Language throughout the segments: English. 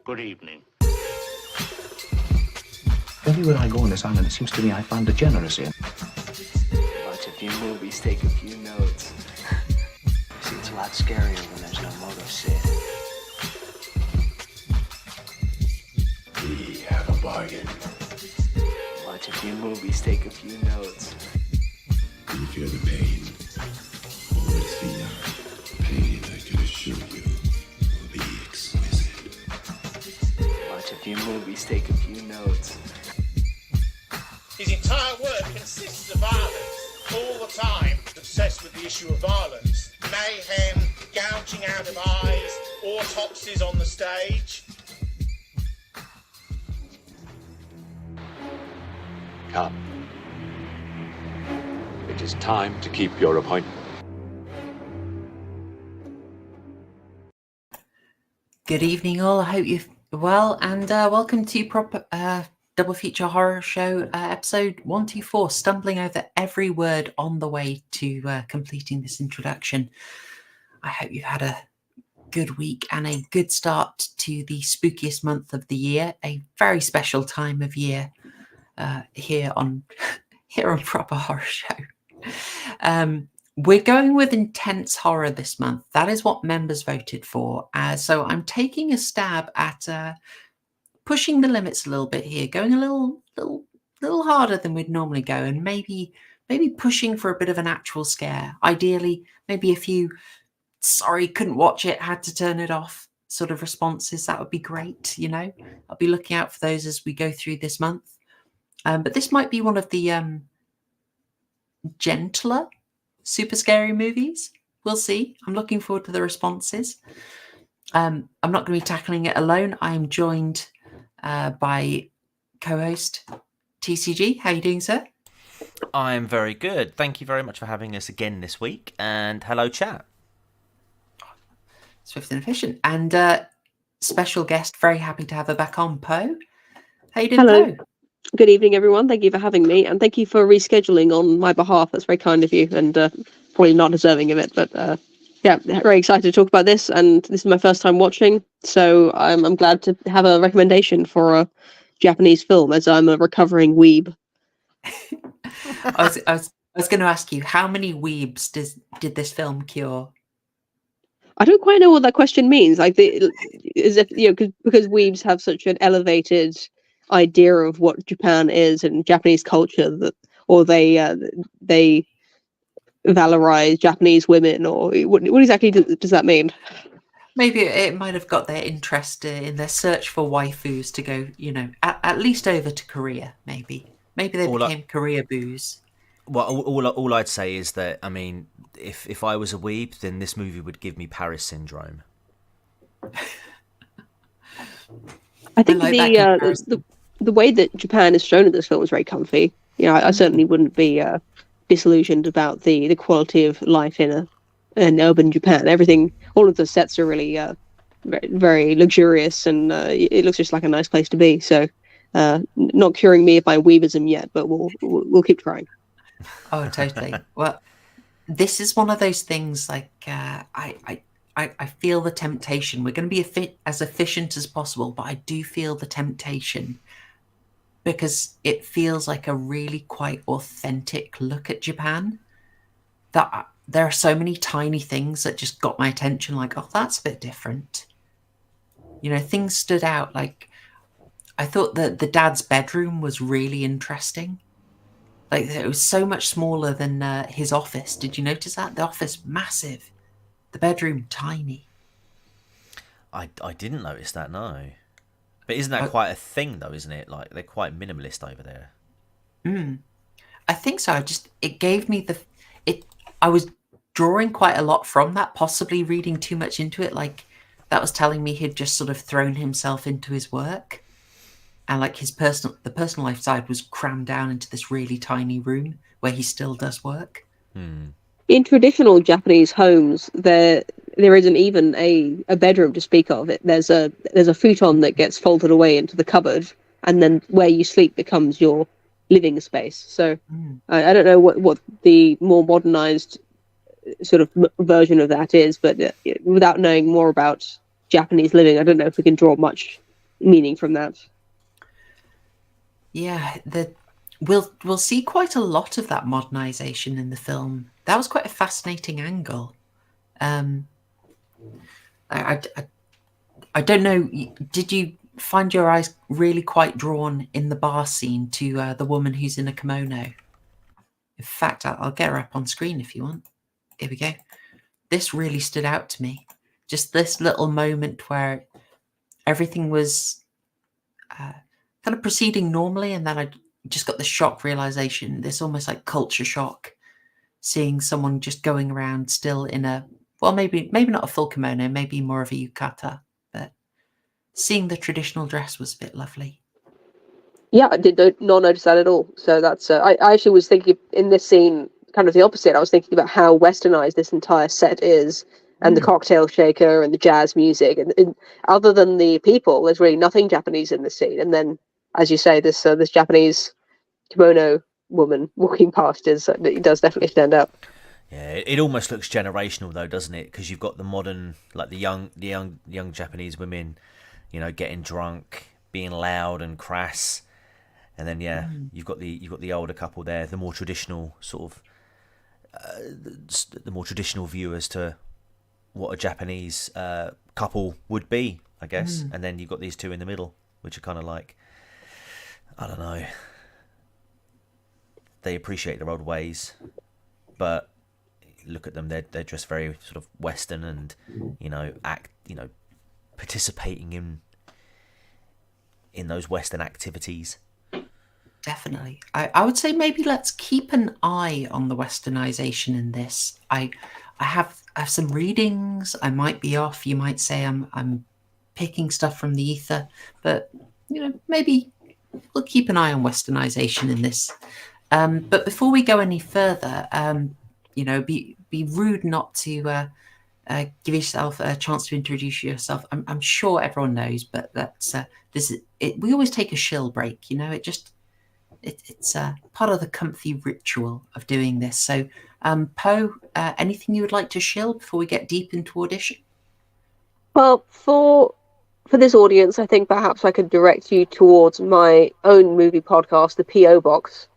Good evening. Everywhere I go on this island, it seems to me I find degeneracy. Watch a few movies, take a few notes. See, it's a lot scarier when there's no motive, Sid. We have a bargain. Watch a few movies, take a few notes. Do you feel the pain? Oh, it's the pain I can assure you will be exquisite. Watch a few movies, take a few notes. His entire work consists of violence, all the time, obsessed with the issue of violence. Mayhem, gouging out of eyes, autopsies on the stage. Come. It is time to keep your appointment. Good evening, all. I hope you're well, and welcome to Double Feature Horror Show episode 124. Stumbling over every word on the way to completing this introduction. I hope you've had a good week and a good start to the spookiest month of the year, a very special time of year here on Proper Horror Show. We're going with intense horror this month. That is what members voted for. So I'm taking a stab at pushing the limits a little bit here, going a little harder than we'd normally go, and maybe pushing for a bit of an actual scare. Ideally, maybe a few "sorry, couldn't watch it, had to turn it off" sort of responses. That would be great. You know, I'll be looking out for those as we go through this month. But this might be one of the gentler, super scary movies. We'll see. I'm looking forward to the responses. I'm not going to be tackling it alone. I'm joined by co-host TCG. How are you doing, sir? I'm very good. Thank you very much for having us again this week. And hello, chat. Swift and efficient. And special guest, very happy to have her back on, Poe. How you doing, Hello. Poe? Good evening, everyone. Thank you for having me, and thank you for rescheduling on my behalf. That's very kind of you, and probably not deserving of it, but yeah, very excited to talk about this, and this is my first time watching, so I'm glad to have a recommendation for a Japanese film, as I'm a recovering weeb. I was going to ask you, how many weebs did this film cure? I don't quite know what that question means. Like, is it, you know, because weebs have such an elevated idea of what Japan is and Japanese culture, that, or they valorize Japanese women, or what exactly does that mean? Maybe it might have got their interest in their search for waifus to go, you know, at least over to Korea. Maybe they became Korea boos. Well, all I'd say is that, I mean, if I was a weeb, then this movie would give me Paris syndrome. I think the way that Japan is shown in this film is very comfy. You know, I certainly wouldn't be disillusioned about the quality of life in an urban Japan. Everything, all of the sets are really very, very luxurious, and it looks just like a nice place to be. So, not curing me of my weebism yet, but we'll keep trying. Oh, totally. Well, this is one of those things. Like, I feel the temptation. We're going to be as efficient as possible, but I do feel the temptation, because it feels like a really quite authentic look at Japan. That there are so many tiny things that just got my attention, like, oh, that's a bit different. You know, things stood out. Like, I thought that the dad's bedroom was really interesting. Like, it was so much smaller than his office. Did you notice that? The office, massive. The bedroom, tiny. I didn't notice that, no. But isn't that quite a thing, though, isn't it? Like, they're quite minimalist over there. I think so. It gave me I was drawing quite a lot from that, possibly reading too much into it. Like, that was telling me he'd just sort of thrown himself into his work. And like the personal life side was crammed down into this really tiny room where he still does work. In traditional Japanese homes, there isn't even a bedroom to speak of. There's a futon that gets folded away into the cupboard, and then where you sleep becomes your living space. So I don't know what the more modernized sort of version of that is, but without knowing more about Japanese living, I don't know if we can draw much meaning from that. Yeah, we'll see quite a lot of that modernization in the film. That was quite a fascinating angle. I don't know. Did you find your eyes really quite drawn in the bar scene to the woman who's in a kimono? In fact, I'll get her up on screen if you want. Here we go. This really stood out to me. Just this little moment where everything was kind of proceeding normally, and then I just got the shock realization, this almost like culture shock, seeing someone just going around still in a, well, maybe not a full kimono, maybe more of a yukata, but seeing the traditional dress was a bit lovely. Yeah, I did not notice that at all. So that's I actually was thinking in this scene kind of the opposite. I was thinking about how westernized this entire set is, and the cocktail shaker and the jazz music, and other than the people, there's really nothing Japanese in this scene. And then, as you say, this Japanese kimono woman walking past it does definitely stand out. Yeah, it almost looks generational though, doesn't it? Because you've got the modern, like the young Japanese women, you know, getting drunk, being loud and crass, and then you've got the older couple there, the more traditional sort of, the more traditional view as to what a Japanese couple would be, I guess. And then you've got these two in the middle, which are kind of like, I don't know, they appreciate their old ways, but look at them, they're dressed very sort of Western and, participating in those Western activities. Definitely. I would say maybe let's keep an eye on the westernization in this. I have some readings. I might be off. You might say I'm picking stuff from the ether, but maybe we'll keep an eye on westernization in this. But before we go any further, be rude not to give yourself a chance to introduce yourself. I'm sure everyone knows, but that's we always take a shill break. It's part of the comfy ritual of doing this. So, Poe, anything you would like to shill before we get deep into Audition? Well, for this audience, I think perhaps I could direct you towards my own movie podcast, the P.O. Box,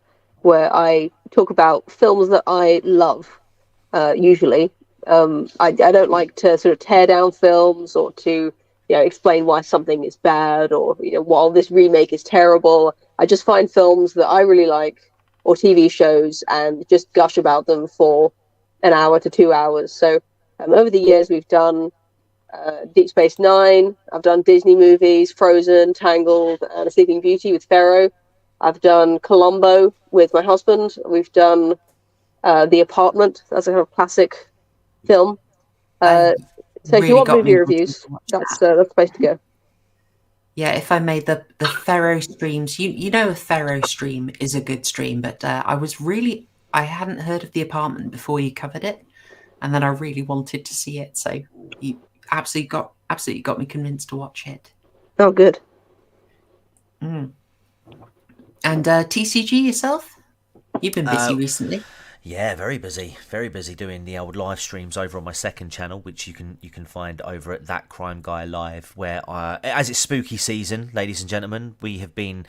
where I talk about films that I love, usually. I don't like to sort of tear down films or to explain why something is bad or while this remake is terrible. I just find films that I really like or TV shows and just gush about them for an hour to 2 hours. So over the years we've done Deep Space Nine, I've done Disney movies, Frozen, Tangled, and A Sleeping Beauty with Pharaoh. I've done Columbo with my husband. We've done The Apartment. That's a kind of classic film. So if you want movie reviews, that's the place to go. Yeah, if I made the Pharaoh streams, a Pharaoh stream is a good stream, but I hadn't heard of The Apartment before you covered it, and then I really wanted to see it, so you absolutely got me convinced to watch it. Oh, good. And TCG yourself? You've been busy recently. Yeah, very busy doing the old live streams over on my second channel, which you can find over at That Crime Guy Live, where as it's spooky season, ladies and gentlemen, we have been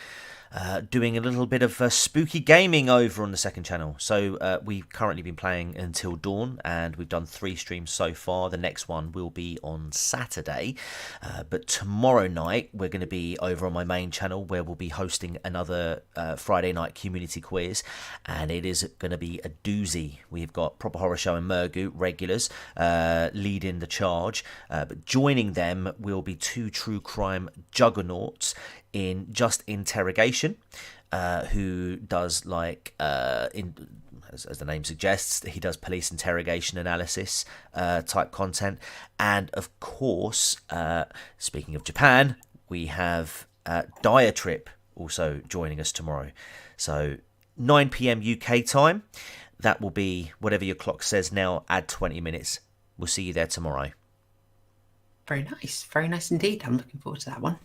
doing a little bit of spooky gaming over on the second channel. So we've currently been playing until dawn, and we've done 3 streams so far. The next one will be on Saturday, but tomorrow night we're going to be over on my main channel, where we'll be hosting another Friday night community quiz, and it is going to be a doozy. We've got Proper Horror Show and Mergu regulars leading the charge, but joining them will be 2 true crime juggernauts in Just Interrogation, who does as the name suggests, he does police interrogation analysis type content. And of course, speaking of Japan, we have Diatrip also joining us tomorrow. So 9 p.m. UK time. That will be whatever your clock says now, add 20 minutes. We'll see you there tomorrow. Very nice indeed. I'm looking forward to that one.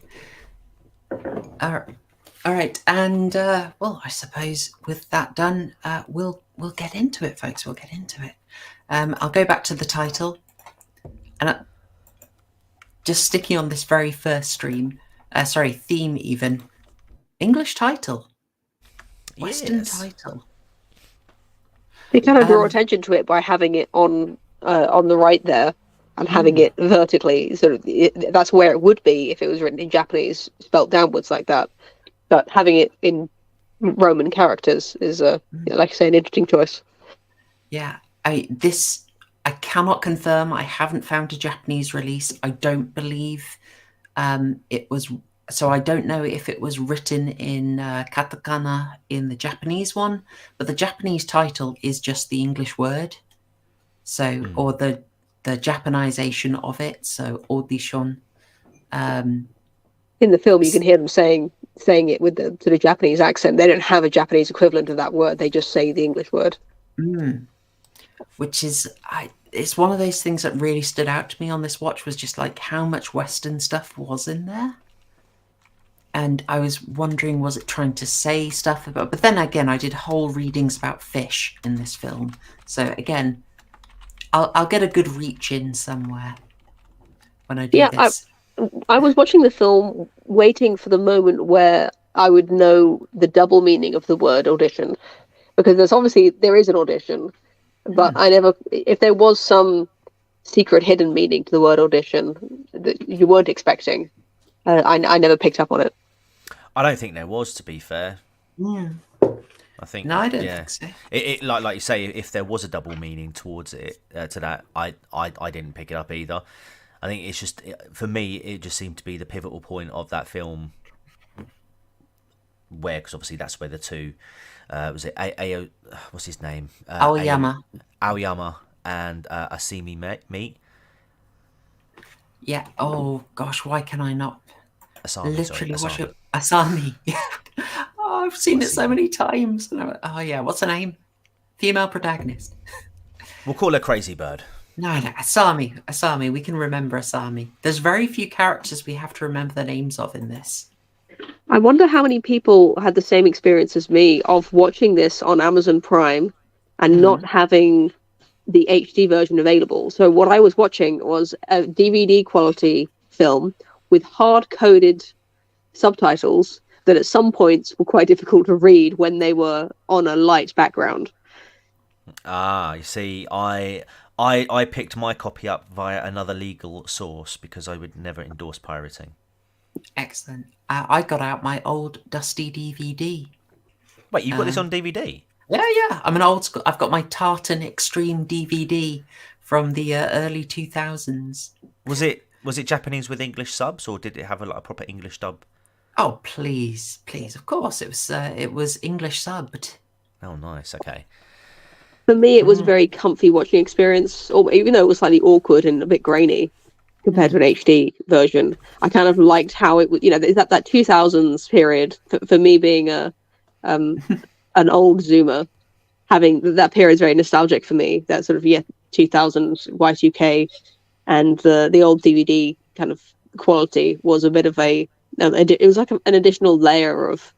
All right, and well, I suppose with that done, we'll get into it, folks. We'll get into it. I'll go back to the title, and just sticking on this very first theme, even English title, Western title. They kind of draw attention to it by having it on the right there and having it vertically. Sort of, that's where it would be if it was written in Japanese, spelt downwards like that. But having it in Roman characters is, like I say, an interesting choice. Yeah, I cannot confirm. I haven't found a Japanese release. I don't believe it was. So I don't know if it was written in katakana in the Japanese one, but the Japanese title is just the English word. So, or the Japanization of it. So audition. In the film, you can hear them saying it with the sort of Japanese accent. They don't have a Japanese equivalent of that word. They just say the English word. Which is, it's one of those things that really stood out to me on this watch, was just like how much Western stuff was in there. And I was wondering, was it trying to say stuff about, but then again, I did whole readings about fish in this film. So again, I'll get a good reach in somewhere when I do this. I was watching the film waiting for the moment where I would know the double meaning of the word audition, because there is an audition, but I never, if there was some secret hidden meaning to the word audition that you weren't expecting, I never picked up on it. I don't think there was, to be fair. Yeah. I think no, I don't think so. It like you say, if there was a double meaning towards it, to that, I didn't pick it up either. I think it's just, for me, it just seemed to be the pivotal point of that film, where, because obviously that's where the two, was it what's his name? Aoyama and Asimi meet. Yeah. Oh gosh, why can I not? Asami, watch it? Asami. Oh, I've seen it so many times. Oh yeah, what's her name? Female protagonist. We'll call her Crazy Bird. No, Asami. We can remember Asami. There's very few characters we have to remember the names of in this. I wonder how many people had the same experience as me of watching this on Amazon Prime and not having the HD version available. So what I was watching was a DVD quality film with hard-coded subtitles that at some points were quite difficult to read when they were on a light background. You see, I picked my copy up via another legal source because I would never endorse pirating. Excellent. I got out my old dusty DVD. Wait, you got this on DVD? Yeah. I'm an old school. I've got my Tartan Extreme DVD from the early 2000s. Was it Japanese with English subs, or did it have a proper English dub? Oh, please. Of course, it was English subbed. Oh, nice. Okay. For me, it was a very comfy watching experience, even though it was slightly awkward and a bit grainy compared to an HD version. I kind of liked how it was, that 2000s period, for me being an old Zoomer, having that period is very nostalgic for me. That sort of, 2000s, Y2K, and the old DVD kind of quality was a bit of it was like an additional layer of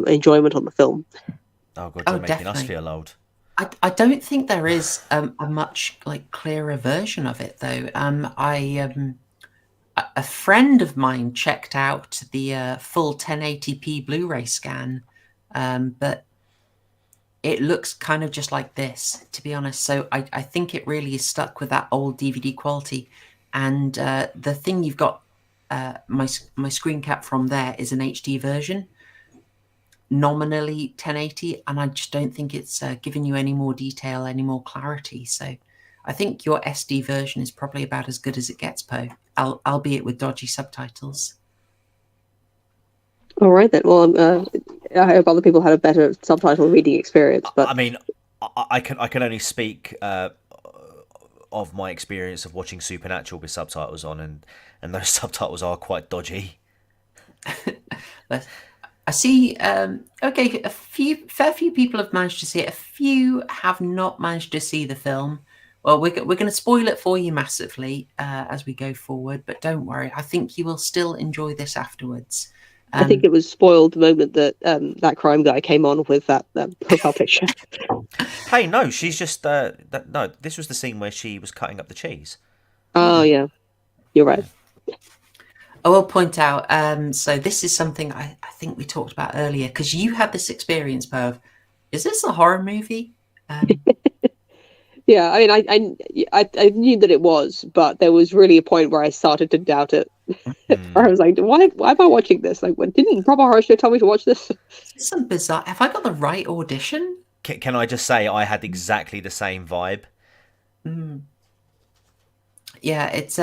enjoyment on the film. Oh, God, you're making definitely. us feel old. I don't think there is a much clearer version of it though. A friend of mine checked out the full 1080p Blu-ray scan, but it looks kind of just like this, to be honest. So I think it really is stuck with that old DVD quality. And the thing you've got, my screen cap from there is an HD version, nominally 1080, and I just don't think it's giving you any more detail, any more clarity. So I think your SD version is probably about as good as it gets, Poe, albeit with dodgy subtitles. All right then. Well, I hope other people had a better subtitle reading experience. But I mean, I can only speak of my experience of watching Supernatural with subtitles on, and those subtitles are quite dodgy. I see. Okay, fair few people have managed to see it. A few have not managed to see the film. Well, we're going to spoil it for you massively as we go forward, but don't worry. I think you will still enjoy this afterwards. I think it was spoiled the moment that that crime guy came on with that profile picture. Hey, no, she's just no. This was the scene where she was cutting up the cheese. Oh yeah, you're right. I will point out, so this is something I think we talked about earlier, because you had this experience, Perv. Is this a horror movie? Yeah, I mean, I knew that it was, but there was really a point where I started to doubt it. Where I was like, why am I watching this? Like, didn't Proper Horror Show tell me to watch this? Some bizarre. Have I got the right audition? Can I just say I had exactly the same vibe? Yeah, it's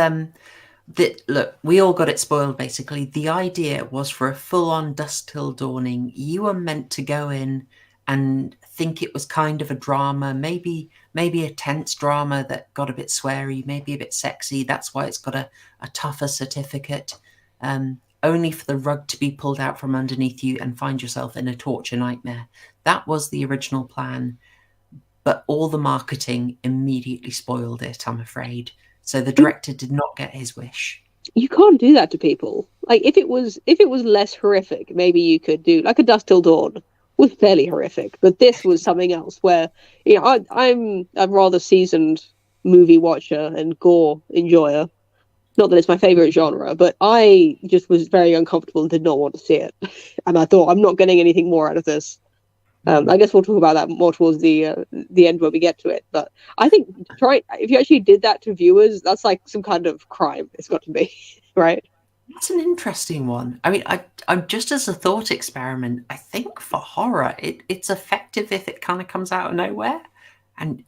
look, we all got it spoiled. Basically, the idea was for a full-on dusk till dawning. You were meant to go in and think it was kind of a drama, maybe a tense drama that got a bit sweary, maybe a bit sexy. That's why it's got a tougher certificate. Only for the rug to be pulled out from underneath you and find yourself in a torture nightmare. That was the original plan, but all the marketing immediately spoiled it, I'm afraid. So the director did not get his wish. You can't do that to people. Like, if it was less horrific, maybe you could do like a Dusk Till Dawn was fairly horrific, but this was something else where, you know, I'm a rather seasoned movie watcher and gore enjoyer. Not that it's my favorite genre, but I just was very uncomfortable and did not want to see it. And I thought, I'm not getting anything more out of this. I guess we'll talk about that more towards the end when we get to it. But I think if you actually did that to viewers, that's like some kind of crime. It's got to be, right? That's an interesting one. I mean, I'm just as a thought experiment. I think for horror, it's effective if it kind of comes out of nowhere. And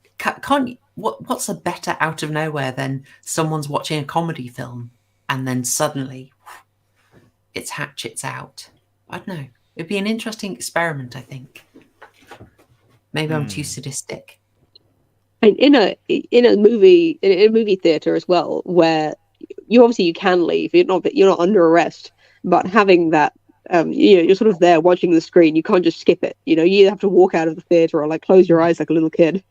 what's a better out of nowhere than someone's watching a comedy film and then suddenly it's hatchets out? I don't know. It'd be an interesting experiment, I think. Maybe I'm too sadistic. And in a movie theater as well, where you can leave. You're not under arrest, but having that, you're sort of there watching the screen. You can't just skip it. You know, you have to walk out of the theater or like close your eyes like a little kid.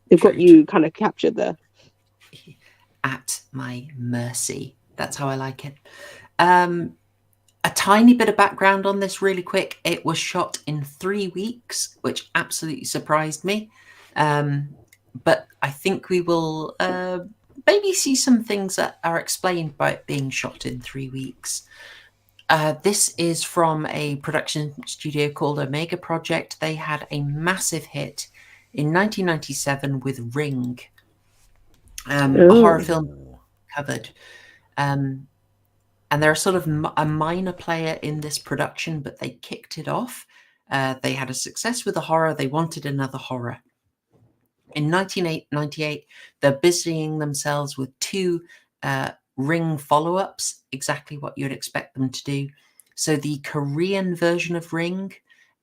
They've got you kind of captured there. At my mercy. That's how I like it. A tiny bit of background on this really quick. It was shot in 3 weeks, which absolutely surprised me. But I think we will maybe see some things that are explained by it being shot in 3 weeks. This is from a production studio called Omega Project. They had a massive hit in 1997 with Ring, a horror film covered. And they're sort of a minor player in this production, but they kicked it off. They had a success with a horror. They wanted another horror. In 1998, they're busying themselves with 2 Ring follow-ups, exactly what you'd expect them to do. So the Korean version of Ring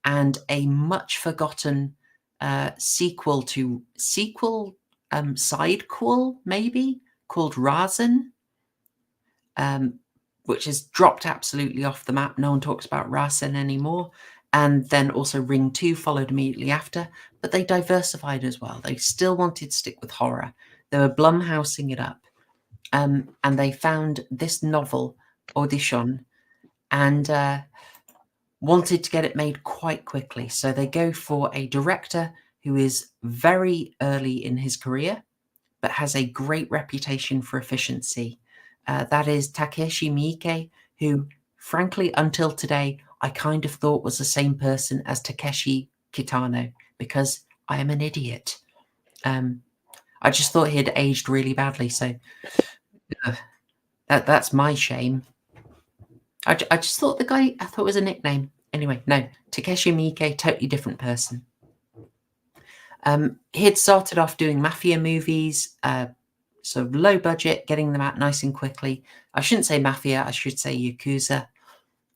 and a much forgotten sidequel, maybe, called Rasen. Which has dropped absolutely off the map. No one talks about Rasen anymore. And then also Ring 2 followed immediately after. But they diversified as well. They still wanted to stick with horror. They were Blumhousing it up. And they found this novel, Audition, and wanted to get it made quite quickly. So they go for a director who is very early in his career, but has a great reputation for efficiency. That is Takeshi Miike, who, frankly, until today, I kind of thought was the same person as Takeshi Kitano, because I am an idiot. I just thought he had aged really badly, so that's my shame. I just thought the guy, I thought it was a nickname. Anyway, no, Takeshi Miike, totally different person. He had started off doing mafia movies, so low budget, getting them out nice and quickly. I shouldn't say mafia, I should say Yakuza,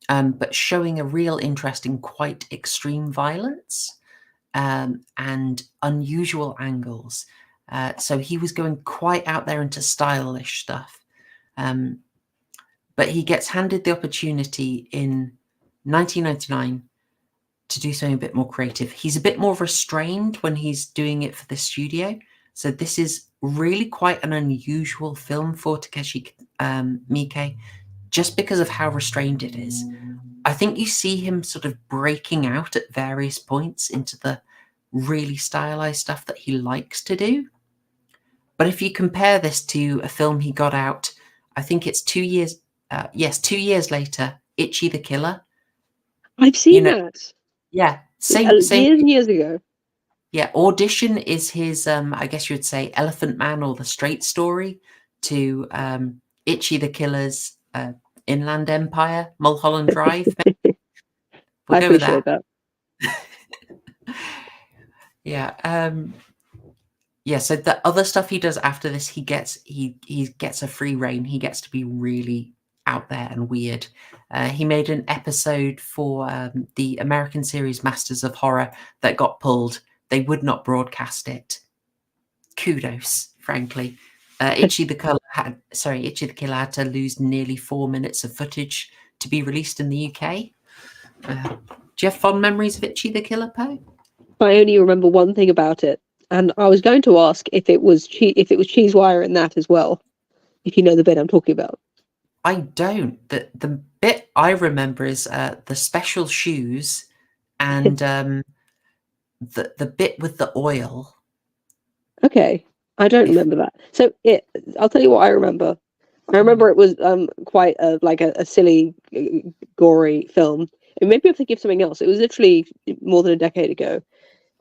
but showing a real interest in quite extreme violence and unusual angles. So he was going quite out there into stylish stuff. But he gets handed the opportunity in 1999 to do something a bit more creative. He's a bit more restrained when he's doing it for the studio. So this is really quite an unusual film for Takeshi Miike. just because of how restrained it is. I think you see him sort of breaking out at various points into the really stylized stuff that he likes to do. But if you compare this to a film he got out, I think it's 2 years, 2 years later, Itchy the Killer. I've seen that. Yeah, same. Years and years ago. Yeah, Audition is his, I guess you would say, Elephant Man or The Straight Story to Itchy the Killer's Inland Empire, Mulholland Drive. I appreciate that. Yeah. Yeah, so the other stuff he does after this, he gets a free rein. He gets to be really out there and weird. He made an episode for the American series Masters of Horror that got pulled. They would not broadcast it. Kudos, frankly. Itchy the Killer had to lose nearly 4 minutes of footage to be released in the UK. Do you have fond memories of Itchy the Killer, Poe? I only remember one thing about it, and I was going to ask if it was cheese wire in that as well. If you know the bit I'm talking about. I don't. The bit I remember is the special shoes and the bit with the oil. Okay, I don't remember that. So I'll tell you what I remember. I remember it was quite a silly, gory film. And maybe I'm thinking of something else. It was literally more than a decade ago.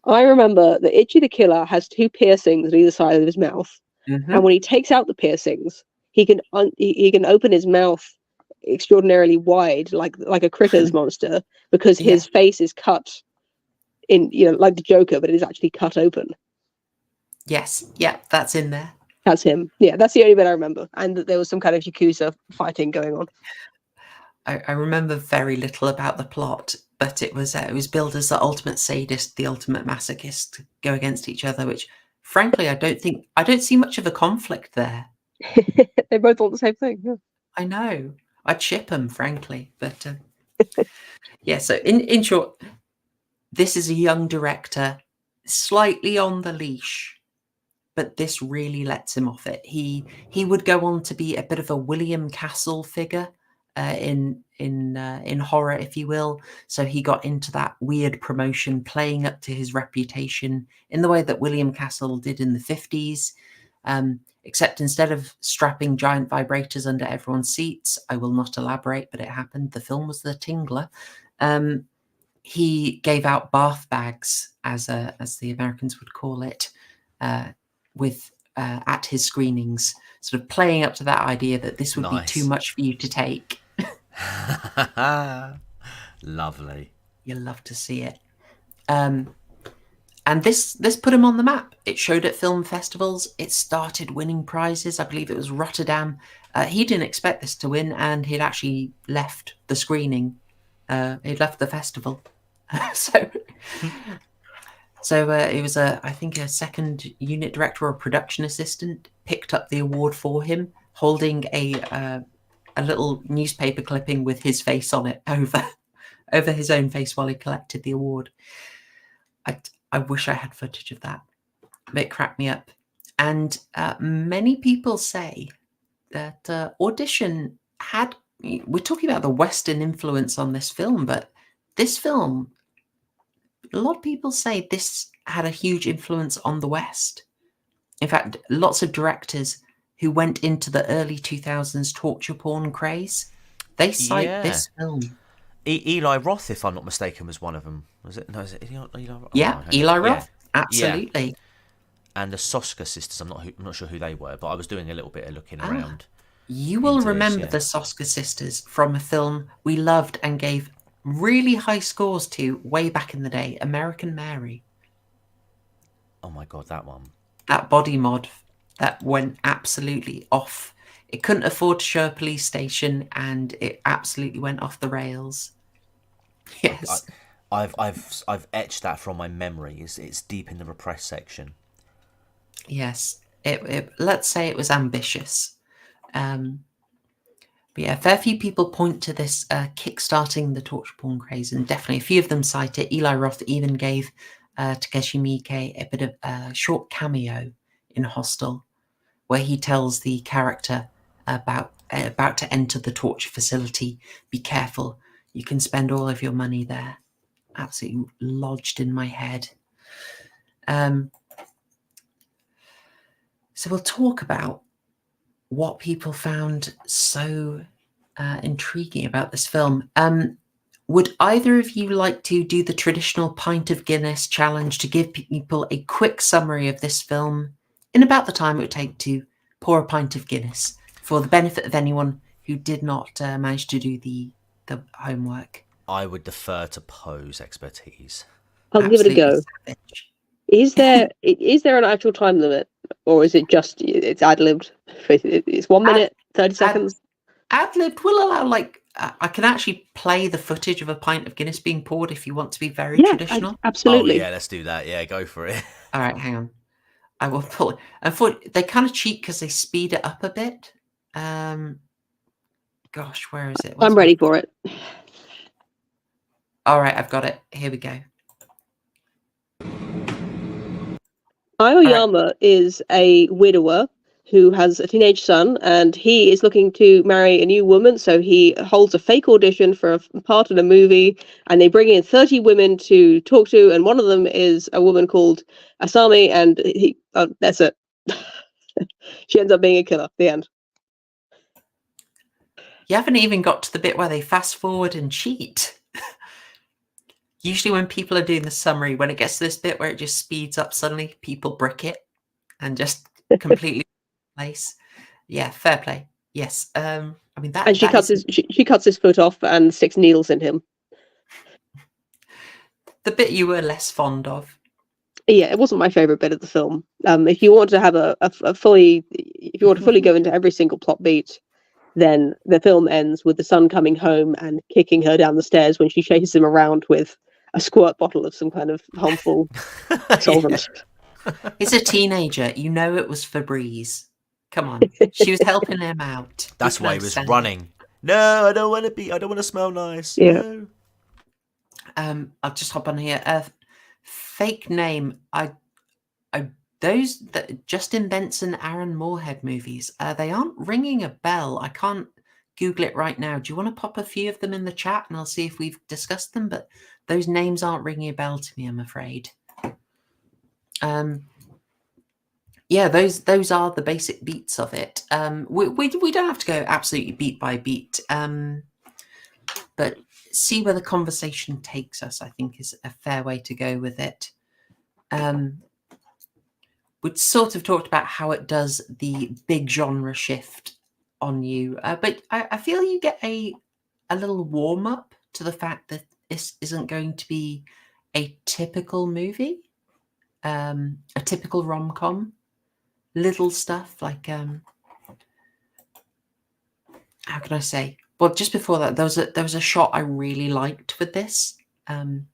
I remember that Itchy the Killer has 2 piercings on either side of his mouth, and when he takes out the piercings, he can open his mouth extraordinarily wide, like a Critters monster, because his face is cut in, like the Joker, but it is actually cut open. Yes, yeah, that's in there. That's him. Yeah, that's the only bit I remember, and that there was some kind of Yakuza fighting going on. I remember very little about the plot, but it was billed as the ultimate sadist, the ultimate masochist go against each other, which, frankly, I don't see much of a conflict there. They both want the same thing. Yeah. I know. I'd ship them, frankly, but yeah. So in short, this is a young director, slightly on the leash, but this really lets him off it. He would go on to be a bit of a William Castle figure. In horror, if you will. So he got into that weird promotion, playing up to his reputation in the way that William Castle did in the 50s. Except instead of strapping giant vibrators under everyone's seats, I will not elaborate, but it happened. The film was The Tingler. He gave out bath bags, as the Americans would call it, at his screenings, sort of playing up to that idea that this would be too much for you to take. Lovely. You'll love to see it. And this put him on the map. It showed at film festivals. It started winning prizes. I believe it was Rotterdam. He didn't expect this to win, and he'd actually left the screening. He'd left the festival. So it was I think a second unit director or production assistant picked up the award for him, holding a little newspaper clipping with his face on it over his own face while he collected the award. I wish I had footage of that. It cracked me up. And many people say that Audition had... We're talking about the Western influence on this film, but this film, a lot of people say this had a huge influence on the West. In fact, lots of directors who went into the early 2000s torture porn craze, they cite this film. Eli Roth, if I'm not mistaken, was one of them. Was it? No, is it Eli Roth? Yeah, Eli Roth. Yeah. Absolutely. Yeah. And the Soska sisters, I'm not sure who they were, but I was doing a little bit of looking around. You will remember the Soska sisters from a film we loved and gave really high scores to way back in the day, American Mary. Oh my God, that one. That body mod that went absolutely off. It couldn't afford to show a police station, and it absolutely went off the rails. Yes, I've etched that from my memory. It's deep in the repressed section. Yes, it let's say it was ambitious. But yeah, a fair few people point to this kickstarting the torture porn craze, and definitely a few of them cite it. Eli Roth even gave Takeshi Miike a bit of a short cameo in Hostel, where he tells the character about to enter the torture facility. Be careful. You can spend all of your money there. Absolutely lodged in my head. So we'll talk about what people found so intriguing about this film. Would either of you like to do the traditional pint of Guinness challenge to give people a quick summary of this film in about the time it would take to pour a pint of Guinness, for the benefit of anyone who did not manage to do the homework? I would defer to Poe's expertise. I'll give it a go. Savage. Is there an actual time limit, or is it just it's ad-libbed? It's 1 minute, 30 seconds. Ad-libbed will allow, like, I can actually play the footage of a pint of Guinness being poured if you want to be very traditional. Absolutely. Oh, yeah, let's do that. Yeah, go for it. All right, hang on. I will pull it. Unfortunately, they kind of cheat because they speed it up a bit. Gosh, where is it? I'm ready for it. All right, I've got it. Here we go. Aoyama is a widower who has a teenage son, and he is looking to marry a new woman, so he holds a fake audition for a part in a movie, and they bring in 30 women to talk to, and one of them is a woman called Asami, and that's it. She ends up being a killer. The end. You haven't even got to the bit where they fast forward and cheat. Usually when people are doing the summary, when it gets to this bit where it just speeds up, suddenly people brick it and just completely place. Yeah, fair play. Yes. I mean that. And she cuts his foot off and sticks needles in him. The bit you were less fond of. Yeah, it wasn't my favorite bit of the film. If you want to have if you want to fully go into every single plot beat, then the film ends with the son coming home and kicking her down the stairs when she chases him around with a squirt bottle of some kind of harmful solvent. He's a teenager. You know it was Febreze. Come on. She was helping him out. That's why he was running. No, I don't want to smell nice. Yeah. No. I'll just hop on here. Fake name. Those Justin Benson, Aaron Moorhead movies, they aren't ringing a bell. I can't Google it right now. Do you want to pop a few of them in the chat and I'll see if we've discussed them? But those names aren't ringing a bell to me, I'm afraid. Yeah, those are the basic beats of it. We don't have to go absolutely beat by beat, but see where the conversation takes us, I think, is a fair way to go with it. We'd sort of talked about how it does the big genre shift on you, but I feel you get a little warm up to the fact that this isn't going to be a typical movie, a typical rom-com. Little stuff like how can I say? Well, just before that, there was a shot I really liked with this, in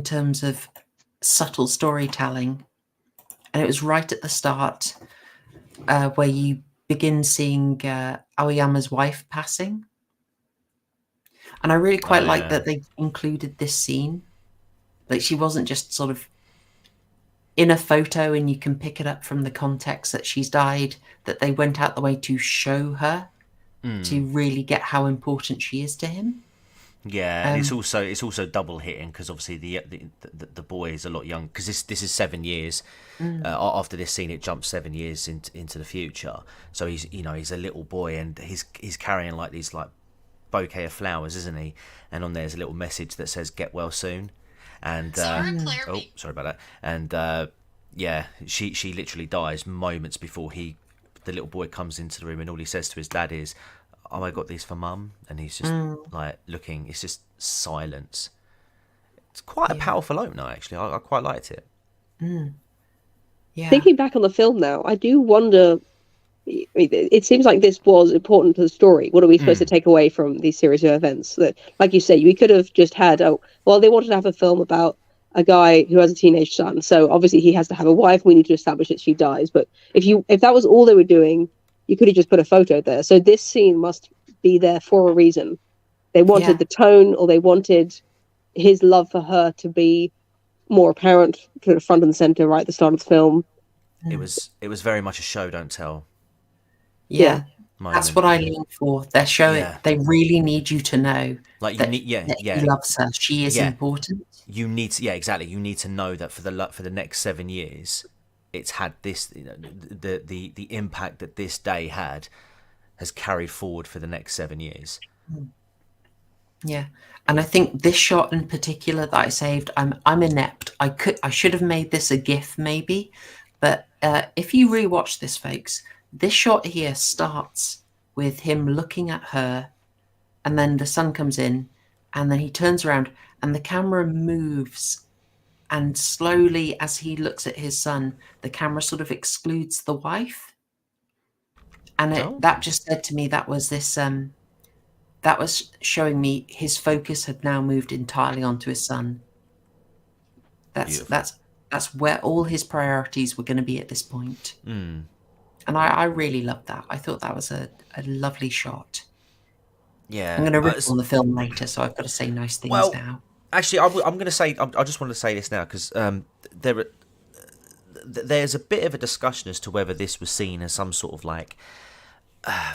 terms of subtle storytelling. And it was right at the start, where you begin seeing Aoyama's wife passing. And I really quite like that they included this scene. Like, she wasn't just sort of in a photo and you can pick it up from the context that she's died, that they went out the way to show her to really get how important she is to him. Yeah, and it's also double hitting because obviously the boy is a lot young, because this is 7 years after this scene. It jumps 7 years into the future, so he's a little boy and he's carrying like these like bouquet of flowers, isn't he? And on there's a little message that says "Get well soon." And sorry about that. And yeah, she literally dies moments before the little boy comes into the room, and all he says to his dad is, "Oh, I got these for Mum," and he's just like looking. It's just silence. It's quite a powerful opener, actually. I quite liked it. Yeah. Thinking back on the film now, I do wonder. It seems like this was important to the story. What are we supposed to take away from these series of events? That, like you say, we could have just had. Oh, well, they wanted to have a film about a guy who has a teenage son, so obviously he has to have a wife. We need to establish that she dies. But if that was all they were doing, you could have just put a photo there. So this scene must be there for a reason. They wanted the tone, or they wanted his love for her to be more apparent, to the front and center right at the start of the film. It was very much a show don't tell. Yeah. moment. That's what I lean for. They're showing. Yeah. They really need you to know Like that, you need, that he loves her. She is important. You need to, exactly. You need to know that for the next 7 years, it's had this, the impact that this day has carried forward for the next 7 years. Yeah, and I think this shot in particular that I saved, I'm inept. I should have made this a GIF maybe, but if you rewatch this, folks, this shot here starts with him looking at her, and then the sun comes in, and then he turns around, and the camera moves, and slowly as he looks at his son, the camera sort of excludes the wife, and that just said to me that was this. That was showing me his focus had now moved entirely onto his son. That's where all his priorities were going to be at this point. Mm. And I really loved that. I thought that was a lovely shot. Yeah, I'm going to rip on the film later, so I've got to say nice things now. Actually, I'm going to say. I just want to say this now because there's a bit of a discussion as to whether this was seen as some sort of like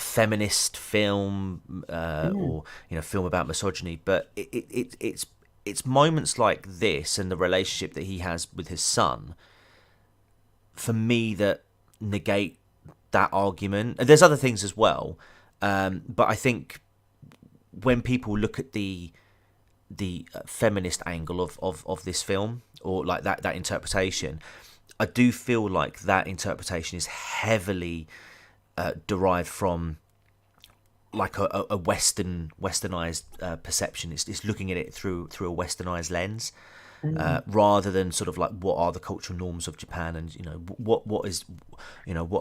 feminist film or film about misogyny, but it's moments like this and the relationship that he has with his son for me that negate that argument. And there's other things as well, but I think when people look at the feminist angle of this film, or like that interpretation, I do feel like that interpretation is heavily derived from like a westernized perception. It's looking at it through a westernized lens, rather than sort of like what are the cultural norms of Japan, and what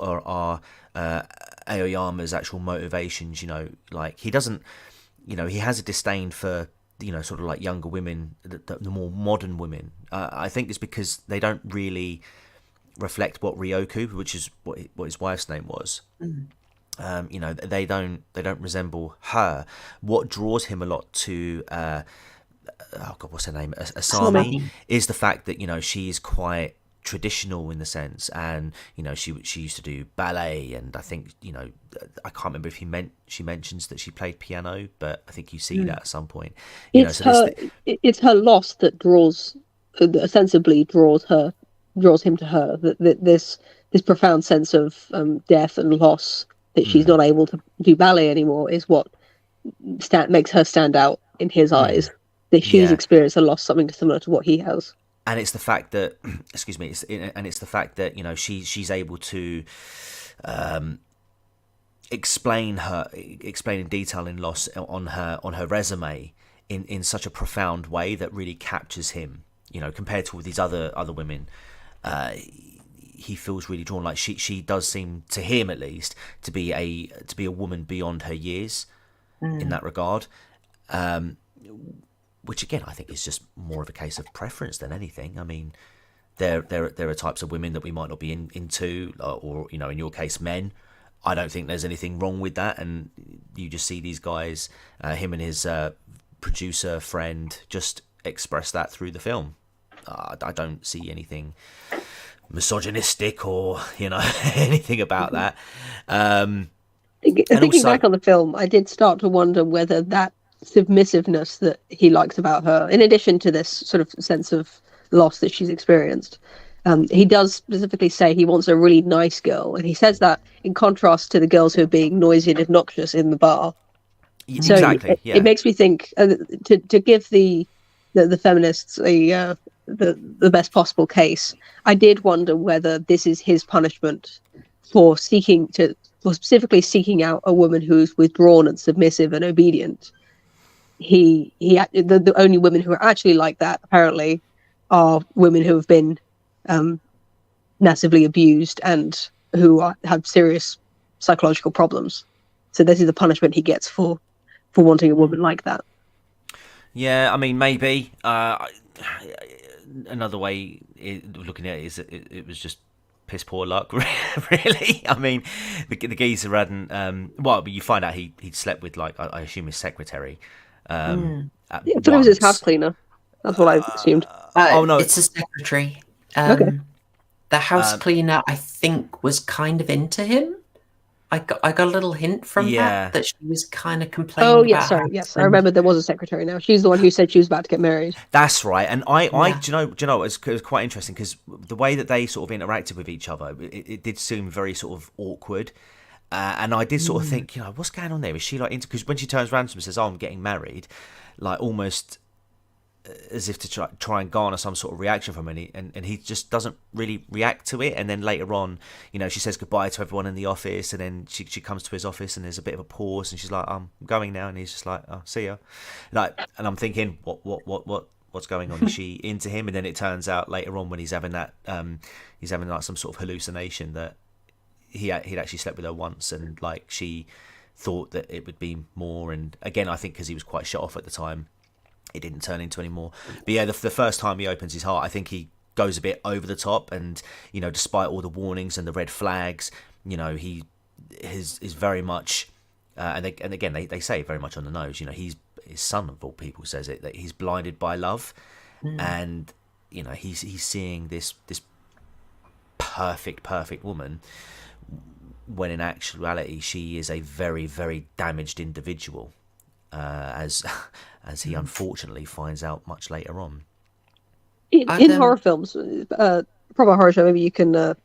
are our Aoyama's actual motivations. Like he doesn't, he has a disdain for sort of like younger women, the more modern women. I think it's because they don't really reflect what Ryoku, which is what his wife's name was. They don't resemble her. What draws him a lot to what's her name, Asami, is the fact that she is quite traditional in the sense, and she used to do ballet, and I think I can't remember if she mentions that she played piano, but I think you see that at some point. It's her loss that ostensibly draws him to her. That this profound sense of death and loss, that she's not able to do ballet anymore, is what makes her stand out in his eyes. That she's experienced a loss, something similar to what he has. And it's the fact that, excuse me, it's the fact that she's able to explain in detail in loss on her resume in such a profound way that really captures him. Compared to all these other women, he feels really drawn. Like she does seem to him, at least, to be a woman beyond her years in that regard. Which again, I think is just more of a case of preference than anything. I mean, there are types of women that we might not be into, or in your case, men. I don't think there's anything wrong with that, and you just see these guys, him and his producer friend, just express that through the film. I don't see anything misogynistic or anything about that. Thinking back on the film, I did start to wonder whether that submissiveness that he likes about her, in addition to this sort of sense of loss that she's experienced, he does specifically say he wants a really nice girl, and he says that in contrast to the girls who are being noisy and obnoxious in the bar. So exactly, it makes me think to give the feminists the best possible case. I did wonder whether this is his punishment for specifically seeking out a woman who's withdrawn and submissive and obedient. The only women who are actually like that, apparently, are women who have been massively abused and who have serious psychological problems. So this is the punishment he gets for wanting a woman like that. Yeah, I mean, maybe. Another way of looking at it is that it was just piss poor luck, really. I mean, the geezer hadn't... but you find out he'd slept with, like, I assume his secretary. I thought it was his house cleaner. That's what I assumed. No, it's a secretary. Okay. The house cleaner, I think, was kind of into him. I got a little hint from Yeah. that she was kind of complaining. Oh, yes, about sorry. her Yes, I husband. remember there was a secretary now. She's the one who said she was about to get married. That's right, and I Yeah. do you know, it was quite interesting because the way that they sort of interacted with each other, it did seem very sort of awkward, and I did sort of think, you know, what's going on there? Is she like into? Because when she turns around to him and says, "Oh, I'm getting married," like almost as if to try and garner some sort of reaction from him, and he just doesn't really react to it. And then later on, you know, she says goodbye to everyone in the office, and then she comes to his office, and there's a bit of a pause, and she's like, "I'm going now," and he's just like, "Oh, see ya," like, and I'm thinking, what's going on? Is she into him? And then it turns out later on when he's having that, he's having like some sort of hallucination that he'd actually slept with her once, and like she thought that it would be more. And again, I think because he was quite shut off at the time, it didn't turn into any more. But yeah, the first time he opens his heart, I think he goes a bit over the top, and you know, despite all the warnings and the red flags, you know, he is very much, and again they say very much on the nose. You know, his son of all people says it, that he's blinded by love, and you know, he's seeing this perfect woman, when in actuality she is a very, very damaged individual, as he unfortunately finds out much later on. In horror films, proper horror show, maybe you can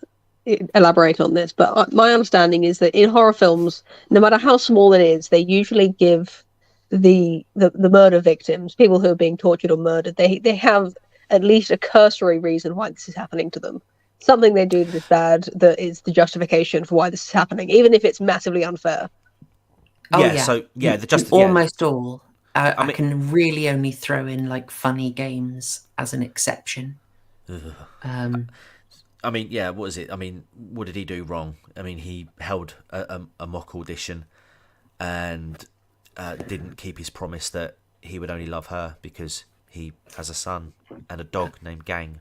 elaborate on this, but my understanding is that in horror films, no matter how small it is, they usually give the murder victims, people who are being tortured or murdered, they have at least a cursory reason why this is happening to them. Something they do that is bad, that is the justification for why this is happening, even if it's massively unfair. Almost all. I can really only throw in like funny games as an exception. I mean, yeah, what is it? I mean, what did he do wrong? I mean, he held a mock audition and didn't keep his promise that he would only love her because he has a son and a dog named Gang.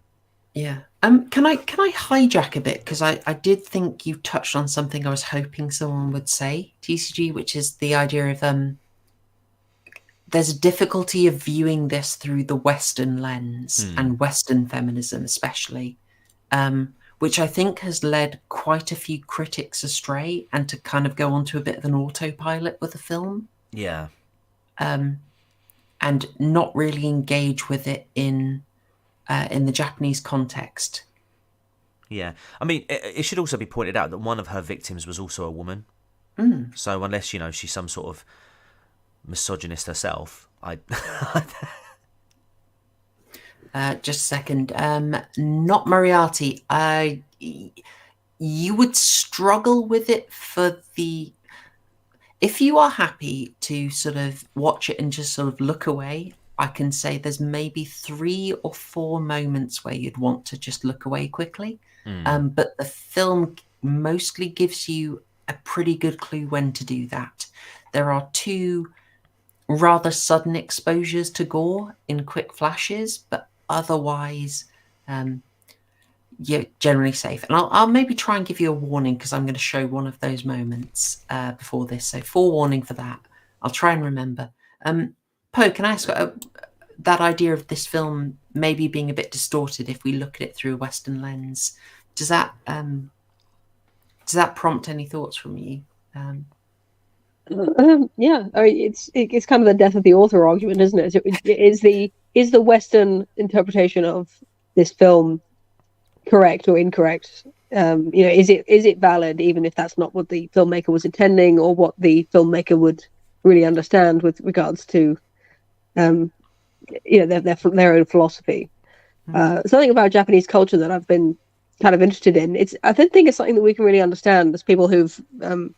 Yeah. Can I hijack a bit, because I did think you touched on something I was hoping someone would say, TCG, which is the idea of there's a difficulty of viewing this through the Western lens and Western feminism especially, which I think has led quite a few critics astray and to kind of go onto a bit of an autopilot with the film. Yeah. And not really engage with it in the Japanese context. Yeah. I mean, it should also be pointed out that one of her victims was also a woman. So unless, you know, she's some sort of misogynist herself, just a second. Not Moriarty. You would struggle with it if you are happy to sort of watch it and just sort of look away. I can say there's maybe 3 or 4 moments where you'd want to just look away quickly. But the film mostly gives you a pretty good clue when to do that. There are 2 rather sudden exposures to gore in quick flashes, but otherwise you're generally safe. And I'll maybe try and give you a warning, because I'm going to show one of those moments before this. So forewarning for that. I'll try and remember. Poe, can I ask that idea of this film maybe being a bit distorted if we look at it through a Western lens? Does that prompt any thoughts from you? Yeah, I mean, it's kind of the death of the author argument, isn't it? Is the Western interpretation of this film correct or incorrect? Is it valid, even if that's not what the filmmaker was intending or what the filmmaker would really understand with regards to their own philosophy? Something about Japanese culture that I've been kind of interested in. I don't think it's something that we can really understand as people who've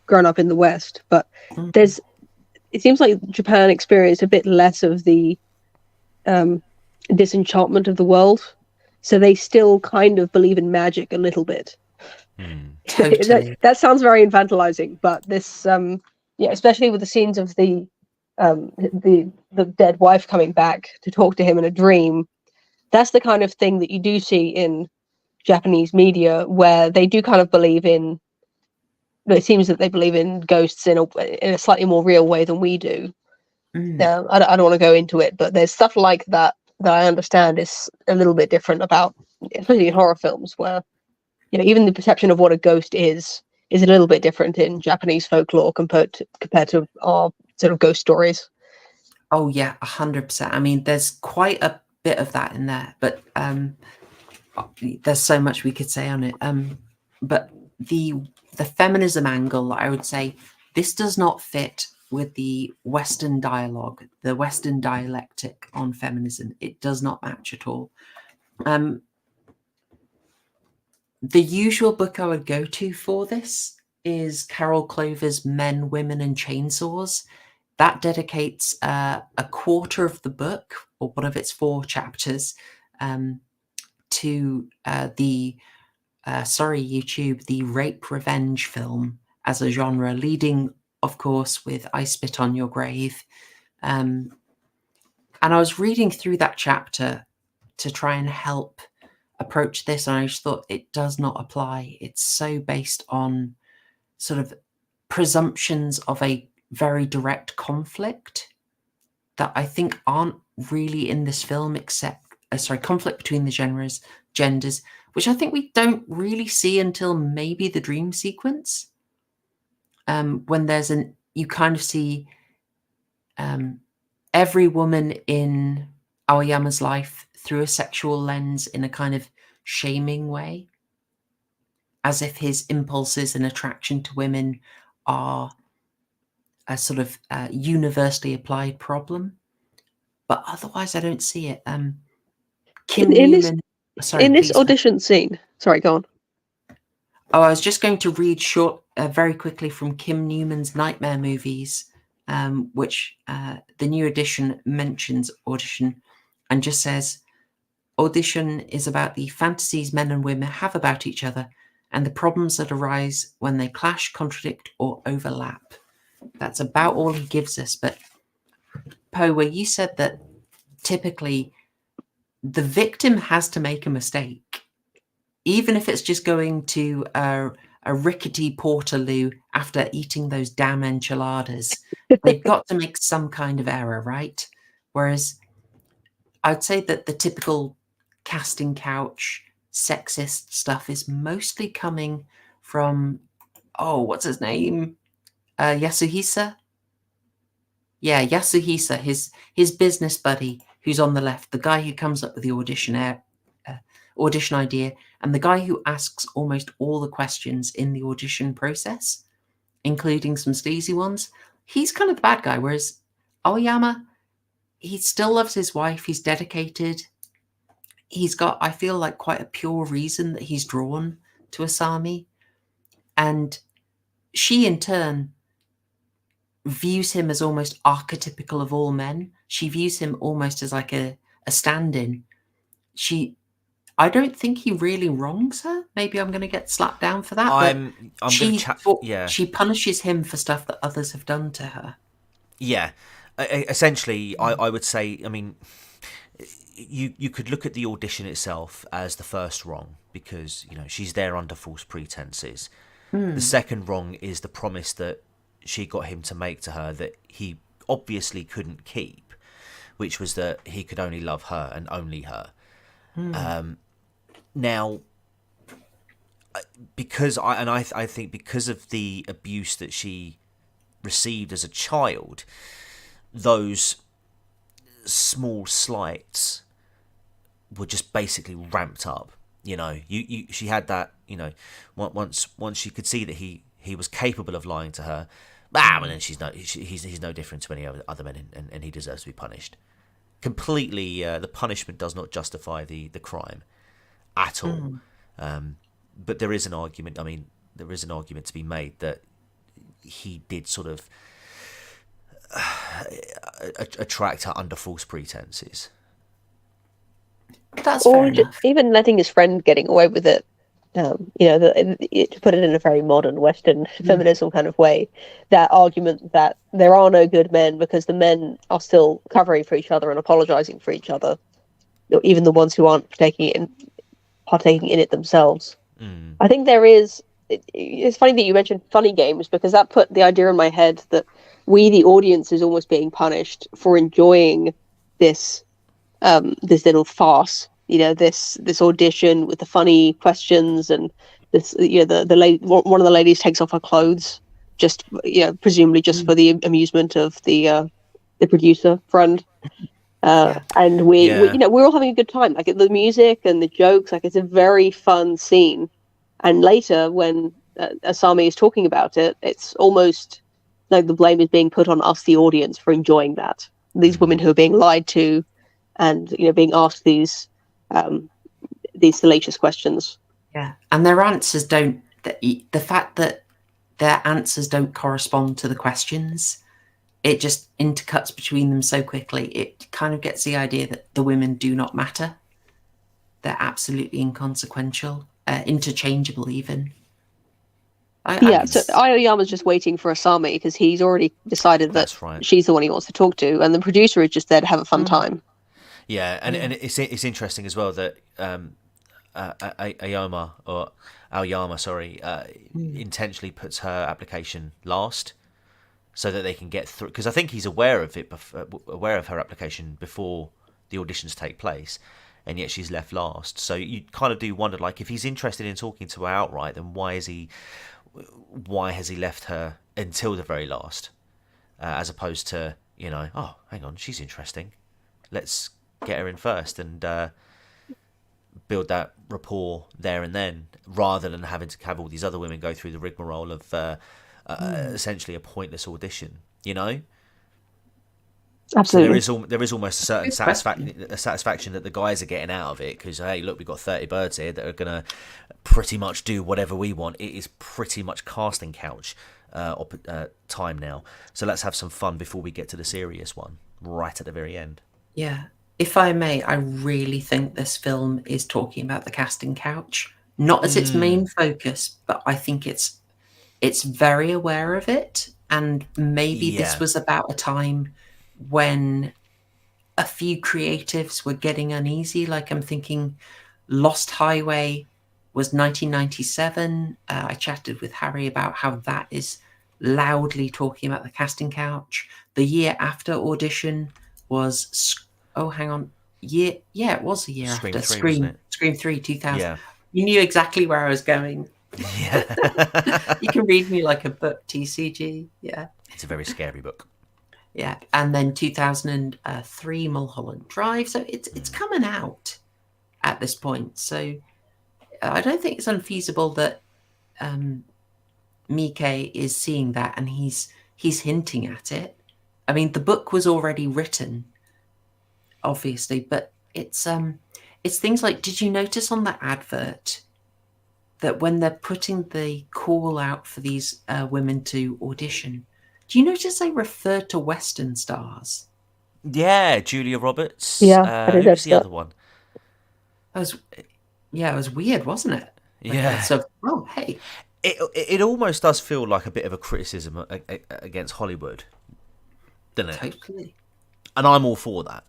grown up in the West, but it seems like Japan experienced a bit less of the disenchantment of the world, so they still kind of believe in magic a little bit. Totally. that sounds very infantilizing, but this especially with the scenes of the dead wife coming back to talk to him in a dream, that's the kind of thing that you do see in Japanese media, where they do kind of believe in, it seems that they believe in ghosts in a slightly more real way than we do. I don't want to go into it, but there's stuff like that I understand is a little bit different about, especially in horror films, where even the perception of what a ghost is is a little bit different in Japanese folklore compared to our sort of ghost stories. Oh yeah, 100%. I mean, there's quite a bit of that in there, but there's so much we could say on it. But the feminism angle, I would say, this does not fit with the Western dialogue, the Western dialectic on feminism. It does not match at all. The usual book I would go to for this is Carol Clover's Men, Women and Chainsaws. That dedicates a quarter of the book, or one of its 4 chapters, to the rape revenge film as a genre, leading, of course, with I Spit on Your Grave. And I was reading through that chapter to try and help approach this, and I just thought it does not apply. It's so based on sort of presumptions of a very direct conflict that I think aren't really in this film, except conflict between the genders, which I think we don't really see until maybe the dream sequence, when you kind of see every woman in Aoyama's life through a sexual lens in a kind of shaming way, as if his impulses and attraction to women are a sort of universally applied problem. But otherwise, I don't see it. Kim Newman. In this audition scene. Sorry, go on. Oh, I was just going to read very quickly from Kim Newman's Nightmare Movies, which the new edition mentions Audition, and just says, Audition is about the fantasies men and women have about each other and the problems that arise when they clash, contradict, or overlap. That's about all he gives us. But Poe, where you said that typically the victim has to make a mistake, even if it's just going to a rickety portaloo after eating those damn enchiladas, they've got to make some kind of error, right? Whereas I'd say that the typical casting couch sexist stuff is mostly coming from, what's his name? Yasuhisa? Yeah, Yasuhisa, his business buddy who's on the left, the guy who comes up with the audition idea, and the guy who asks almost all the questions in the audition process, including some sleazy ones. He's kind of the bad guy, whereas Aoyama, he still loves his wife, he's dedicated. He's got, I feel like, quite a pure reason that he's drawn to Asami. And she, in turn, views him as almost archetypical of all men. She views him almost as like a stand-in. I don't think he really wrongs her. Maybe I'm going to get slapped down for that. She punishes him for stuff that others have done to her. Yeah. Essentially, I would say, I mean, you could look at the audition itself as the first wrong, because, she's there under false pretenses. The second wrong is the promise that she got him to make to her that he obviously couldn't keep, which was that he could only love her and only her. Now, because I think because of the abuse that she received as a child, those small slights were just basically ramped up. She had that. Once she could see that he was capable of lying to her, and then he's no different to any other men, and he deserves to be punished. Completely, the punishment does not justify the crime at all. But there is an argument. I mean, there is an argument to be made that he did sort of attract her under false pretenses. That's fair enough. Even letting his friend getting away with it. To put it in a very modern Western feminism kind of way, that argument that there are no good men because the men are still covering for each other and apologizing for each other, even the ones who aren't partaking in it themselves. I think there is. It's funny that you mentioned funny games, because that put the idea in my head that we, the audience, is almost being punished for enjoying this little farce. This audition with the funny questions and this, the lady, one of the ladies takes off her clothes, just presumably just for the amusement of the producer friend. And we we're all having a good time. Like the music and the jokes, like it's a very fun scene. And later, when Asami is talking about it, it's almost like the blame is being put on us, the audience, for enjoying that. These women who are being lied to, and being asked these salacious questions. Yeah, and their answers don't. The fact that their answers don't correspond to the questions, it just intercuts between them so quickly. It kind of gets the idea that the women do not matter. They're absolutely inconsequential, interchangeable even. So Aoyama's just waiting for Asami because he's already decided that she's the one he wants to talk to, and the producer is just there to have a fun time. Yeah, and it's interesting as well that Aoyama intentionally puts her application last, so that they can get through. Because I think he's aware of her application before the auditions take place, and yet she's left last. So you kind of do wonder, like, if he's interested in talking to her outright, then why has he left her until the very last, as opposed to oh, hang on, she's interesting, let's get her in first and build that rapport there and then, rather than having to have all these other women go through the rigmarole of essentially a pointless audition. Absolutely. So there is almost a certain satisfaction that the guys are getting out of it, because hey, look, we've got 30 birds here that are going to pretty much do whatever we want. It is pretty much casting couch time now. So let's have some fun before we get to the serious one right at the very end. Yeah. If I may, I really think this film is talking about the casting couch, not as its main focus, but I think it's very aware of it. And maybe this was about a time when a few creatives were getting uneasy. Like, I'm thinking Lost Highway was 1997. I chatted with Harry about how that is loudly talking about the casting couch. The year after Audition was it was a year after Scream 3 2000. Yeah. You knew exactly where I was going. Yeah. You can read me like a book, TCG. Yeah, it's a very scary book. Yeah, and then 2003 Mulholland Drive. So it's coming out at this point. So I don't think it's unfeasible that Miike is seeing that, and he's hinting at it. I mean, the book was already written, obviously, but it's things like, did you notice on the advert that when they're putting the call out for these women to audition, do you notice they refer to Western stars? Yeah, Julia Roberts. Yeah, who's the other one? It was weird, wasn't it? Yeah. So, hey. It almost does feel like a bit of a criticism against Hollywood, doesn't it? Totally. And I'm all for that.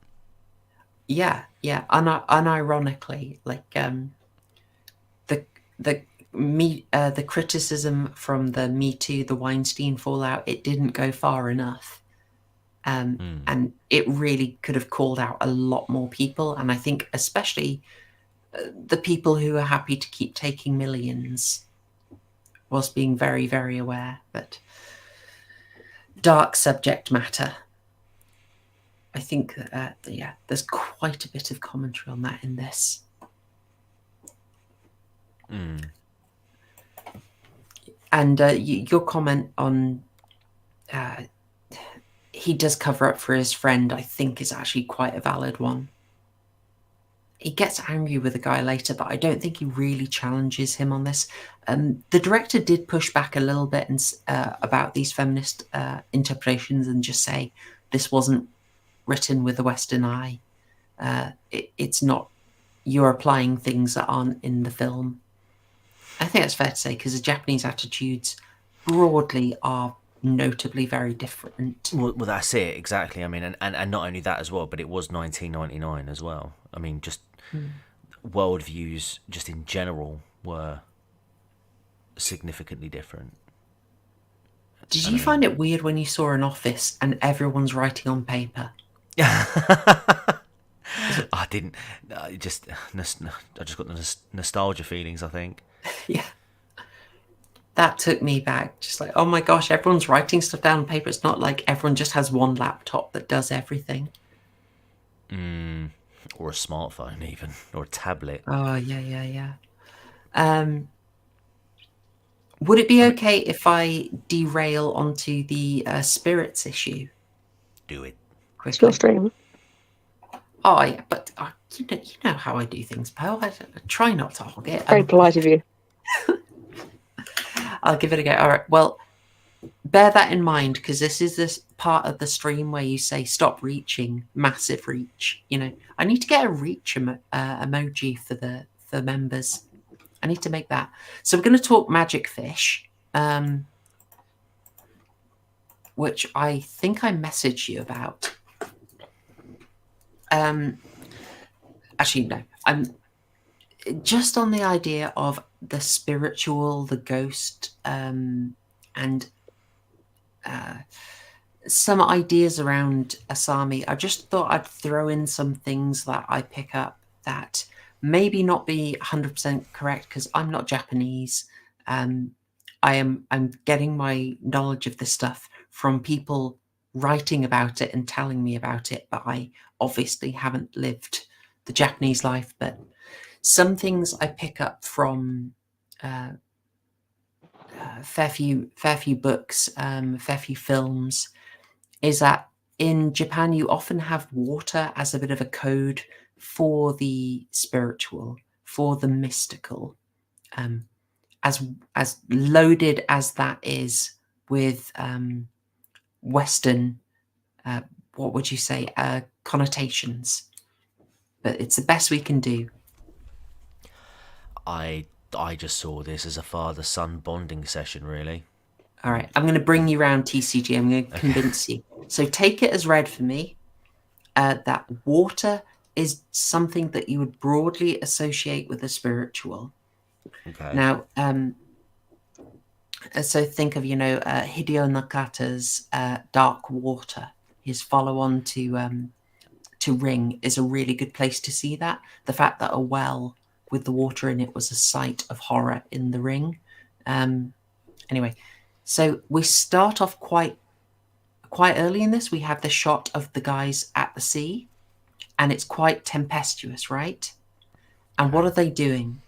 Yeah. Unironically, like the criticism from the Me Too, the Weinstein fallout, it didn't go far enough. And it really could have called out a lot more people. And I think especially the people who are happy to keep taking millions, whilst being very, very aware that dark subject matter. I think that, there's quite a bit of commentary on that in this. And your comment on he does cover up for his friend, I think, is actually quite a valid one. He gets angry with the guy later, but I don't think he really challenges him on this. The director did push back a little bit about these feminist interpretations and just say this wasn't written with a Western eye. It's not, you're applying things that aren't in the film. I think that's fair to say, because the Japanese attitudes broadly are notably very different. Well, that's it, exactly. I mean, and not only that as well, but it was 1999 as well. I mean, just worldviews just in general were significantly different. Did you find it weird when you saw an office and everyone's writing on paper? I didn't. I just got the nostalgia feelings, I think. Yeah. that took me back. Just like, oh my gosh, everyone's writing stuff down on paper. It's not like everyone just has one laptop that does everything. Or a smartphone even, or a tablet. Oh, yeah. Would it be okay if I derail onto the spirits issue? Do it. It's your stream. Oh, yeah, but you know how I do things, Pearl. I try not to hog it. Very polite of you. I'll give it a go. All right. Well, bear that in mind, because this is this part of the stream where you say stop reaching, massive reach. You know, I need to get a reach emoji for the members. I need to make that. So we're going to talk magic fish, which I think I messaged you about. Actually, no. I'm just on the idea of the spiritual, the ghost, and some ideas around Asami. I just thought I'd throw in some things that I pick up that maybe not be 100% correct, because I'm not Japanese. I'm getting my knowledge of this stuff from people writing about it and telling me about it, but I obviously haven't lived the Japanese life. But some things I pick up from fair few books, fair few films, is that in Japan you often have water as a bit of a code for the spiritual, for the mystical, as loaded as that is with Western, what would you say, connotations. But it's the best we can do. I just saw this as a father-son bonding session, really. All right, I'm going to bring you around, TCG. I'm going to convince you. So take it as read for me. That water is something that you would broadly associate with the spiritual. Okay. Now, so think of, Hideo Nakata's Dark Water. His follow-on to Ring is a really good place to see that. The fact that a well with the water in it was a site of horror in the Ring. Anyway, so we start off quite early in this. We have the shot of the guys at the sea, and it's quite tempestuous, right? And what are they doing?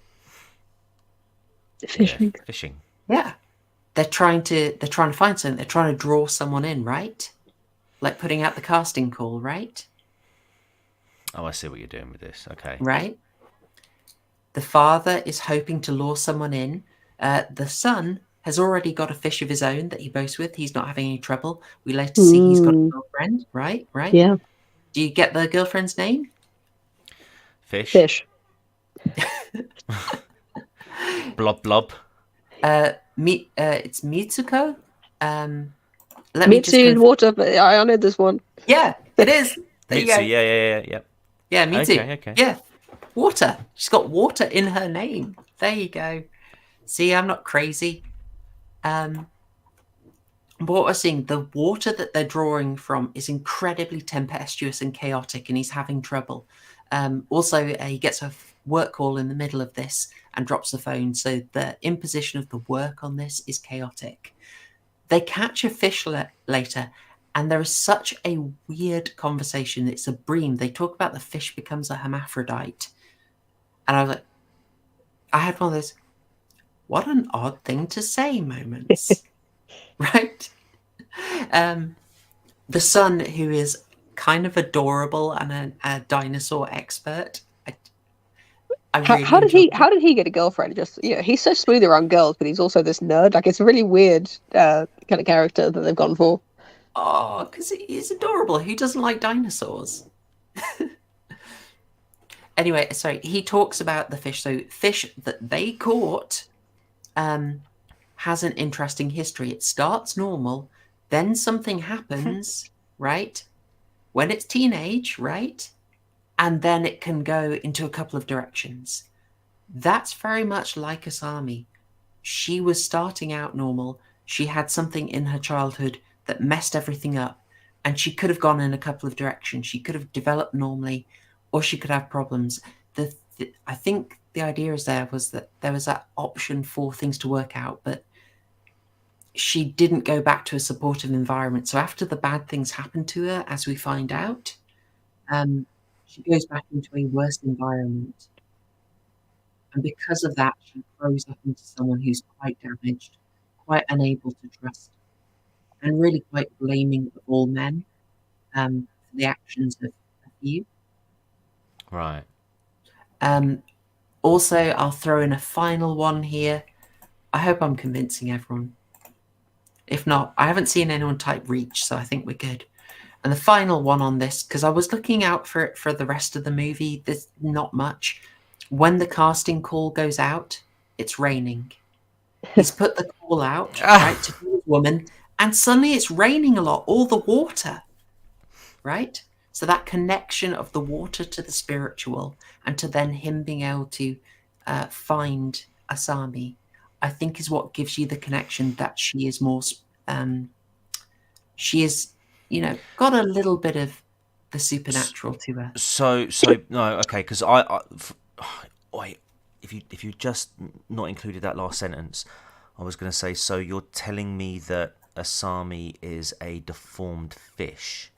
Fishing. Yeah, fishing. Yeah, they're trying to find something. They're trying to draw someone in, right? Like putting out the casting call, right? Oh, I see what you're doing with this. Okay. Right. The father is hoping to lure someone in. The son has already got a fish of his own that he boasts with. He's not having any trouble. We later see he's got a girlfriend, right? Right. Yeah. Do you get the girlfriend's name? Fish. Blob blob. It's Mitsuko. Mitsu in water, but I know this one. Yeah, it is. There Mitsu, you go. yeah. Yeah, Mitsu. Okay. Yeah, water. She's got water in her name. There you go. See, I'm not crazy. But what we're seeing, the water that they're drawing from is incredibly tempestuous and chaotic, and he's having trouble. Also, he gets a work call in the middle of this and drops the phone, so the imposition of the work on this is chaotic. They catch a fish later, and there is such a weird conversation. It's a bream. They talk about the fish becomes a hermaphrodite. And I was like, I had one of those, what an odd thing to say moments. Right? The son, who is kind of adorable and a dinosaur expert. How did he get a girlfriend? Just he's so smooth around girls, but he's also this nerd. Like, it's a really weird kind of character that they've gone for. Oh, because he's adorable. Who doesn't like dinosaurs? Anyway, sorry. He talks about the fish. So fish that they caught has an interesting history. It starts normal, then something happens, right? When it's teenage, right? And then it can go into a couple of directions. That's very much like Asami. She was starting out normal. She had something in her childhood that messed everything up, and she could have gone in a couple of directions. She could have developed normally, or she could have problems. I think the idea is there was that there was that option for things to work out, but she didn't go back to a supportive environment. So after the bad things happened to her, as we find out, she goes back into a worse environment. And because of that, she grows up into someone who's quite damaged, quite unable to trust, and really quite blaming of all men for the actions of you. Right. Also, I'll throw in a final one here. I hope I'm convincing everyone. If not, I haven't seen anyone type reach, so I think we're good. And the final one on this, because I was looking out for it for the rest of the movie, there's not much. When the casting call goes out, it's raining. He's put the call out, right, to the woman, and suddenly it's raining a lot, all the water, right? So that connection of the water to the spiritual, and to then him being able to find Asami, I think is what gives you the connection that she is more, she is, you know, got a little bit of the supernatural to her. So no, okay, because wait, if you just not included that last sentence, I was going to say, so you're telling me that Asami is a deformed fish?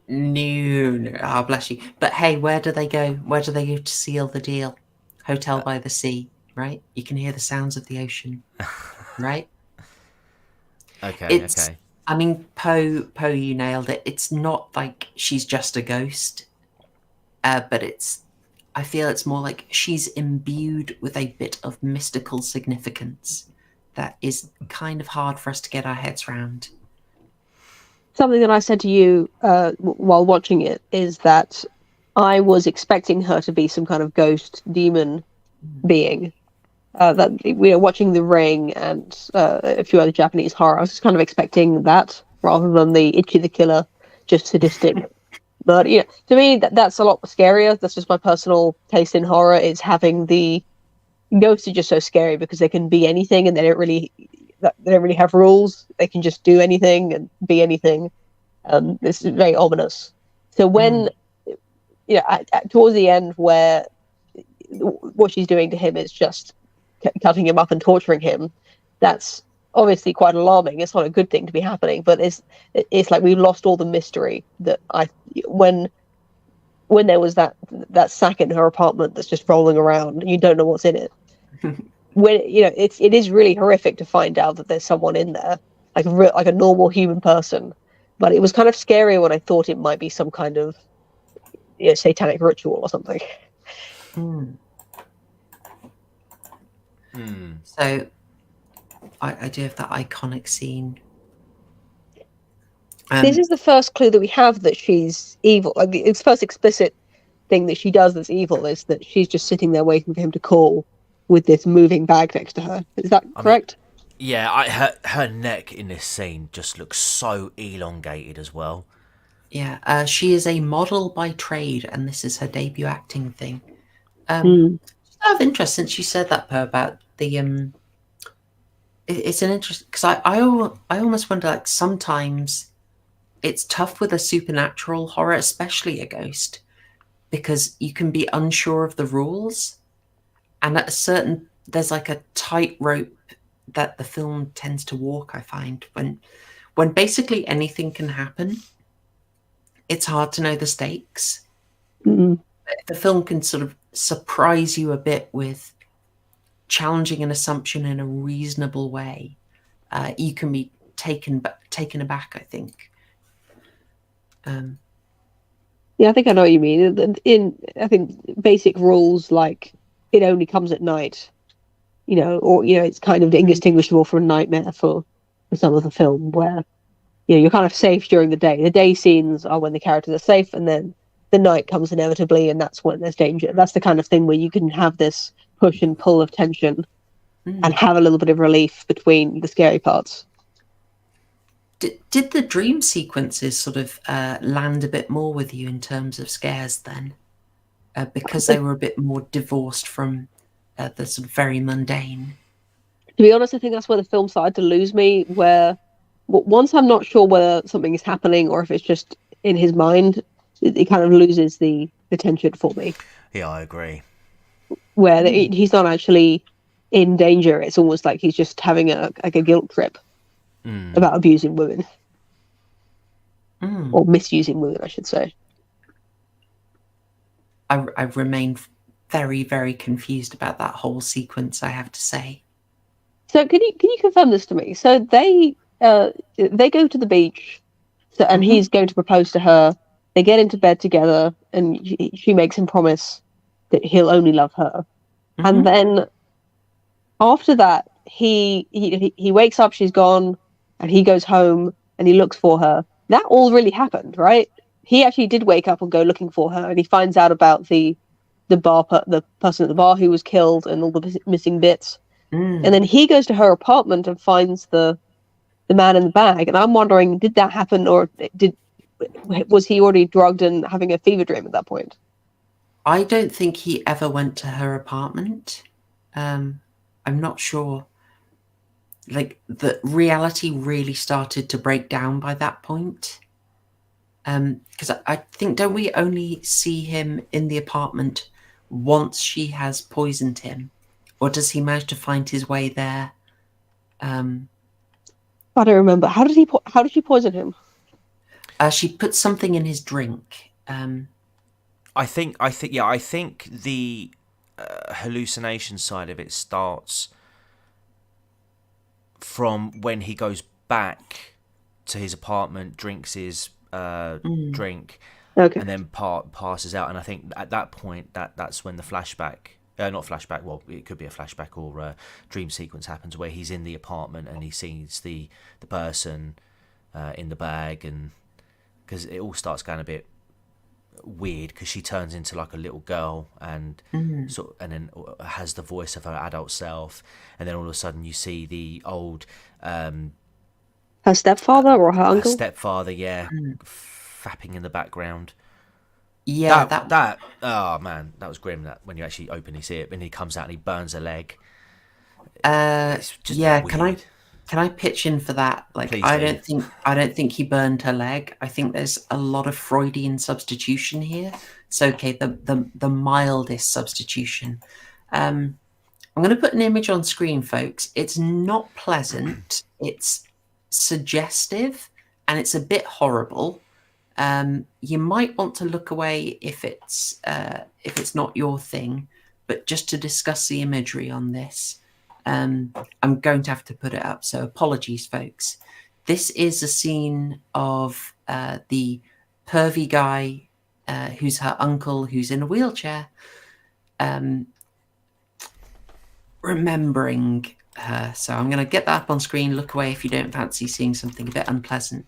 No, oh, bless you. But hey, where do they go? Where do they go to seal the deal? Hotel by the sea, right? You can hear the sounds of the ocean, right? Okay. I mean, Poe, you nailed it. It's not like she's just a ghost, but I feel it's more like she's imbued with a bit of mystical significance that is kind of hard for us to get our heads around. Something that I said to you while watching it is that I was expecting her to be some kind of ghost demon being. That watching The Ring and a few other Japanese horror, I was just kind of expecting that rather than the Ichi the Killer, just sadistic. But to me, that's a lot scarier. That's just my personal taste in horror. Is having the ghosts are just so scary because they can be anything and they don't really have rules. They can just do anything and be anything. This is very ominous. So when towards the end, where what she's doing to him is just cutting him up and torturing him, that's obviously quite alarming. It's not a good thing to be happening, but it's like we've lost all the mystery that when there was that sack in her apartment that's just rolling around and you don't know what's in it. When it is really horrific to find out that there's someone in there, like a normal human person. But it was kind of scary when I thought it might be some kind of satanic ritual or something. So I do have that iconic scene. This is the first clue that we have that she's evil. Like the first explicit thing that she does that's evil is that she's just sitting there waiting for him to call with this moving bag next to her. Is that correct? Her neck in this scene just looks so elongated as well. Yeah, she is a model by trade, and this is her debut acting thing. Out of interest, since you said that, Per, about the it's an interest because I almost wonder, like, sometimes it's tough with a supernatural horror, especially a ghost, because you can be unsure of the rules, and at there's like a tightrope that the film tends to walk. I find when basically anything can happen, it's hard to know the stakes. The film can sort of surprise you a bit with challenging an assumption in a reasonable way. You can be taken aback, I think. I think I know what you mean. I think basic rules like it only comes at night, or it's kind of indistinguishable from a nightmare for some of the film, where you're kind of safe during the day. The day scenes are when the characters are safe, and then the night comes inevitably, and that's when there's danger. That's the kind of thing where you can have this push and pull of tension and have a little bit of relief between the scary parts. Did the dream sequences sort of land a bit more with you in terms of scares then? Because they were a bit more divorced from the sort of very mundane. To be honest, I think that's where the film started to lose me, where once I'm not sure whether something is happening or if it's just in his mind, it kind of loses the tension for me. Yeah, I agree. Where he's not actually in danger. It's almost like he's just having a guilt trip about abusing women. Or misusing women, I should say. I remain very, very confused about that whole sequence, I have to say. So can you confirm this to me? So they go to the beach, and he's going to propose to her. They get into bed together, and she makes him promise that he'll only love her. And then after that, he wakes up, she's gone, and he goes home and he looks for her. That all really happened, right? He actually did wake up and go looking for her, and he finds out about the person at the bar who was killed and all the missing bits. And then he goes to her apartment and finds the man in the bag. And I'm wondering, did that happen, or was he already drugged and having a fever dream at that point? I don't think he ever went to her apartment. I'm not sure. Like, the reality really started to break down by that point. Because I think, don't we only see him in the apartment once she has poisoned him? Or does he manage to find his way there? I don't remember. How did she poison him? She put something in his drink. I think the hallucination side of it starts from when he goes back to his apartment, drinks his drink, and then passes out. And I think at that point, that's when the flashback, not flashback, well, it could be a flashback or a dream sequence happens, where he's in the apartment and he sees the person in the bag, and because it all starts going a bit weird, because she turns into like a little girl and and then has the voice of her adult self, and then all of a sudden you see the old her stepfather or her uncle? Her stepfather, fapping in the background. Yeah, that oh man, that was grim. That when you actually openly see it, and he comes out and he burns a leg. Can I pitch in for that? Like, Please I do. don't think he burned her leg. I think there's a lot of Freudian substitution here. It's okay, the mildest substitution. I'm going to put an image on screen, folks. It's not pleasant. It's suggestive, and it's a bit horrible. You might want to look away if it's not your thing, but just to discuss the imagery on this. I'm going to have to put it up, so apologies, folks. This is a scene of the pervy guy who's her uncle, who's in a wheelchair, remembering her. So I'm going to get that up on screen. Look away if you don't fancy seeing something a bit unpleasant.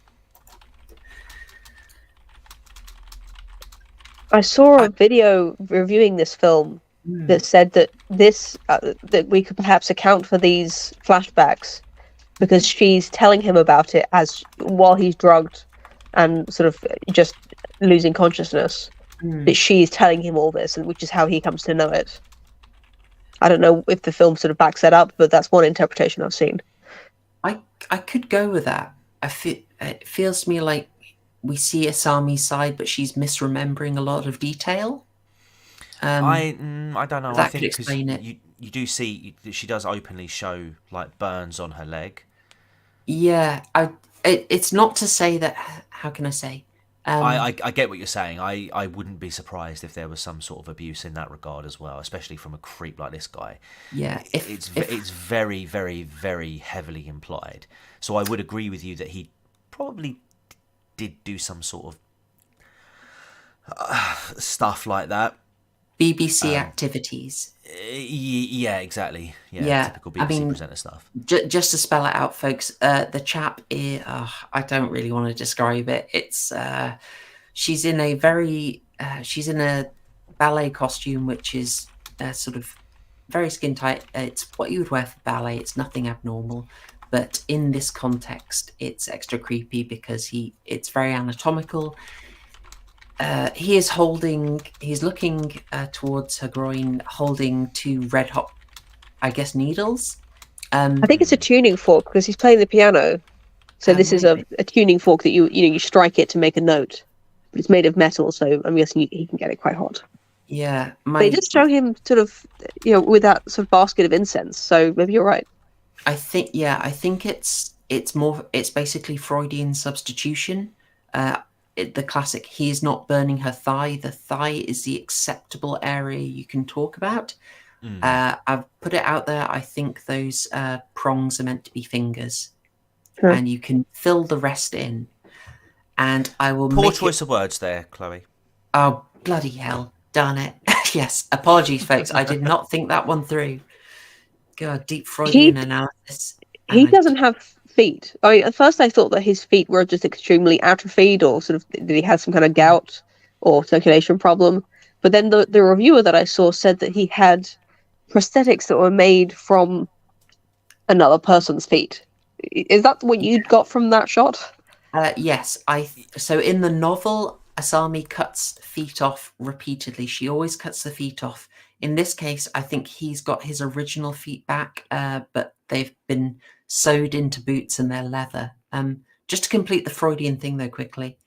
I saw a video reviewing this film that said that that we could perhaps account for these flashbacks because she's telling him about it as while he's drugged and sort of just losing consciousness. That she's telling him all this, and which is how he comes to know it. I don't know if the film sort of backs that up, but that's one interpretation I've seen. I could go with that. It feels to me like we see Asami's side, but she's misremembering a lot of detail. I don't know. That I think could explain it. You do see she does openly show like burns on her leg. Yeah, it's not to say that. How can I say? I get what you're saying. I wouldn't be surprised if there was some sort of abuse in that regard as well, especially from a creep like this guy. Yeah, it's very, very, very heavily implied. So I would agree with you that he probably did do some sort of stuff like that. BBC activities. Yeah, exactly. Yeah, typical BBC presenter stuff. Just to spell it out, folks, the chap is, I don't really want to describe it. It's she's in a ballet costume, which is sort of very skin tight. It's what you would wear for ballet. It's nothing abnormal, but in this context, it's extra creepy because it's very anatomical. He's looking towards her groin, holding two red hot, I guess, needles. I think it's a tuning fork because he's playing the piano. So this is a tuning fork that you strike it to make a note, but it's made of metal, so I'm guessing he can get it quite hot. Yeah, They just show him sort of, with that sort of basket of incense. So maybe you're right. I think it's basically Freudian substitution. The classic, he is not burning her thigh. The thigh is the acceptable area you can talk about. I've put it out there. I think those prongs are meant to be fingers, and you can fill the rest in. And I will Poor choice of words there, Chloe. Oh, bloody hell. Darn it. Yes, apologies, folks. I did not think that one through. God, deep Freudian analysis. He doesn't have feet. I mean, at first I thought that his feet were just extremely atrophied, or sort of that he had some kind of gout or circulation problem. But then the reviewer that I saw said that he had prosthetics that were made from another person's feet. Is that what you got from that shot? Yes. So in the novel, Asami cuts feet off repeatedly. She always cuts the feet off. In this case, I think he's got his original feet back, but they've been sewed into boots and they're leather. Just to complete the Freudian thing, though, quickly.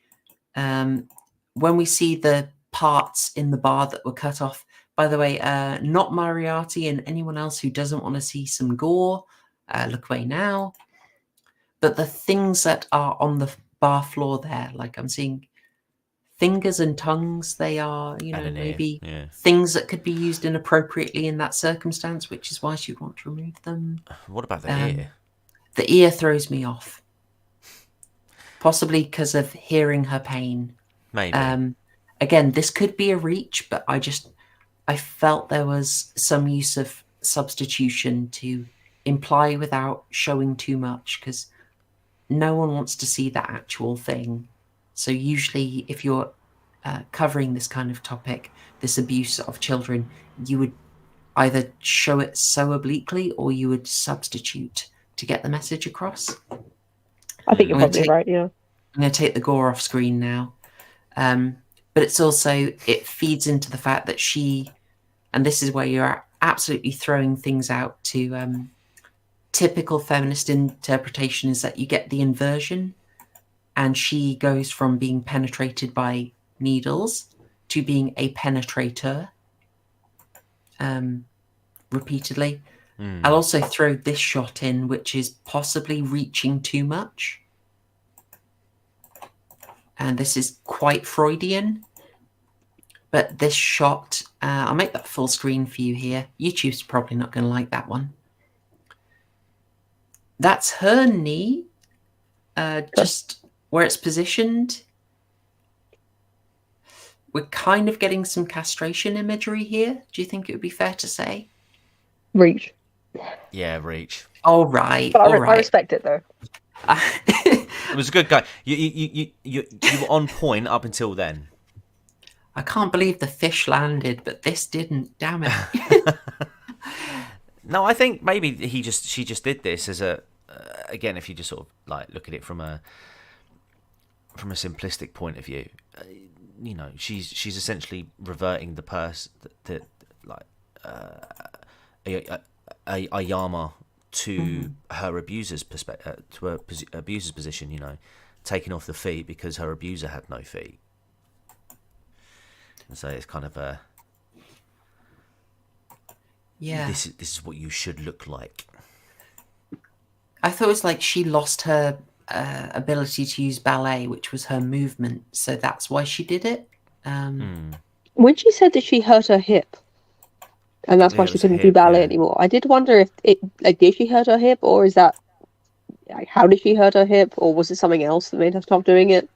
When we see the parts in the bar that were cut off, by the way, not Moriarty and anyone else who doesn't want to see some gore, look away now. But the things that are on the bar floor there, like I'm seeing fingers and tongues, they are, maybe things that could be used inappropriately in that circumstance, which is why she'd want to remove them. What about the ear? The ear throws me off. Possibly because of hearing her pain. Maybe. Again, this could be a reach, but I felt there was some use of substitution to imply without showing too much, because no one wants to see that actual thing. So usually if you're covering this kind of topic, this abuse of children, you would either show it so obliquely or you would substitute to get the message across. I think you're probably right, yeah. I'm going to take the gore off screen now. But it's also, it feeds into the fact that she, and this is where you're absolutely throwing things out to typical feminist interpretation, is that you get the inversion. And she goes from being penetrated by needles to being a penetrator repeatedly. I'll also throw this shot in, which is possibly reaching too much. And this is quite Freudian. But this shot, I'll make that full screen for you here. YouTube's probably not going to like that one. That's her knee. Just where it's positioned. We're kind of getting some castration imagery here. Do you think it would be fair to say? Reach. Yeah, reach. All right. But all right. I respect it, though. It was a good guy. You were on point up until then. I can't believe the fish landed, but this didn't. Damn it. No, I think maybe she just did this as a again, if you just sort of like look at it from a simplistic point of view, she's essentially reverting the that like a Yama to her abuser's perspective, to her abuser's position. Taking off the feet because her abuser had no feet. And so it's kind of a This is what you should look like. I thought it was like she lost her ability to use ballet, which was her movement, so that's why she did it. When she said that she hurt her hip, and that's why she couldn't do ballet anymore, I did wonder if did she hurt her hip, or is that how did she hurt her hip, or was it something else that made her stop doing it?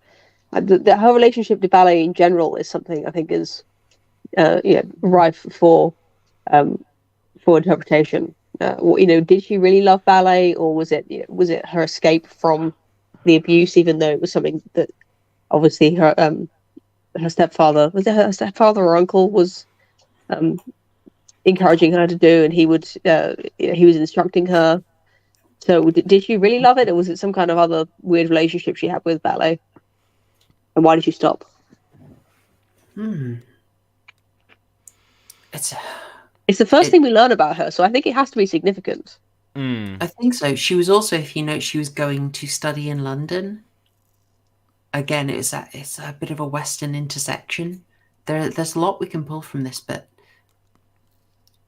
Her relationship to ballet in general is something I think is rife for interpretation. Did she really love ballet, or was it her escape from the abuse, even though it was something that obviously her stepfather, was it her stepfather or uncle, was encouraging her to do, and he was instructing her. So did she really love it, or was it some kind of other weird relationship she had with ballet? And why did she stop? It's the first thing we learn about her, so I think it has to be significant. I think so. She was also, if you note, she was going to study in London. Again, it's a bit of a Western intersection. there's a lot we can pull from this, but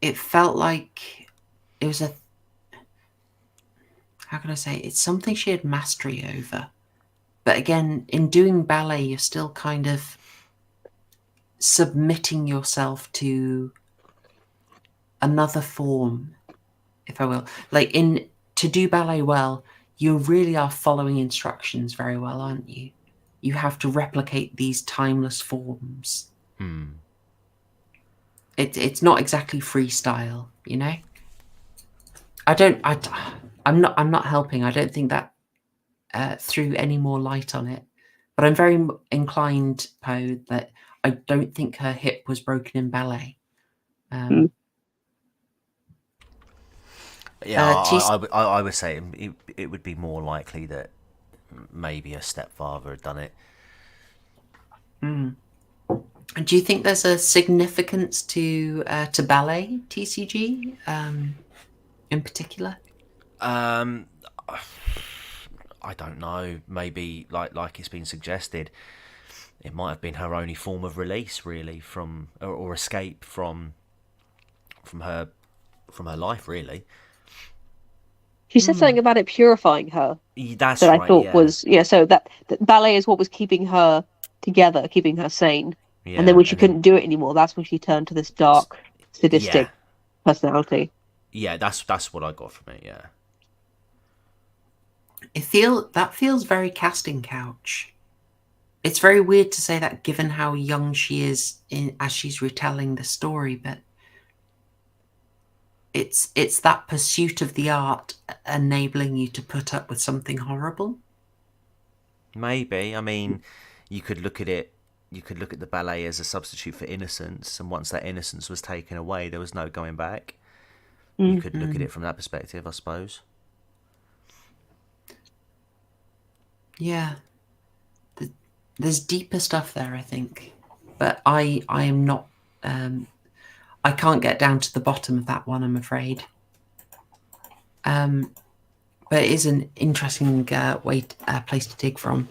it felt like it was how can I say, it's something she had mastery over. But again, in doing ballet, you're still kind of submitting yourself to another form, if I will. Like to do ballet well, you really are following instructions very well, aren't you? You have to replicate these timeless forms. It's not exactly freestyle, you know. I'm not helping. I don't think that threw any more light on it, but I'm very inclined, Poe, that I don't think her hip was broken in ballet. I would say it would be more likely that maybe her stepfather had done it. Do you think there's a significance to ballet, TCG, in particular? I don't know. Maybe like it's been suggested, it might have been her only form of release, really, from or escape from her life, really. She said something about it purifying her. That's that right. I thought was so that ballet is what was keeping her together, keeping her sane. Yeah, and then when she couldn't do it anymore, that's when she turned to this dark, sadistic personality. Yeah, that's what I got from it. Yeah. That feels very casting couch. It's very weird to say that given how young she is as she's retelling the story, but it's that pursuit of the art enabling you to put up with something horrible. Maybe. I mean, you could look at it. You could look at the ballet as a substitute for innocence, and once that innocence was taken away, there was no going back. You could look at it from that perspective, I suppose. Yeah. There's deeper stuff there, I think. But I am not... I can't get down to the bottom of that one, I'm afraid. But it is an interesting place to dig from.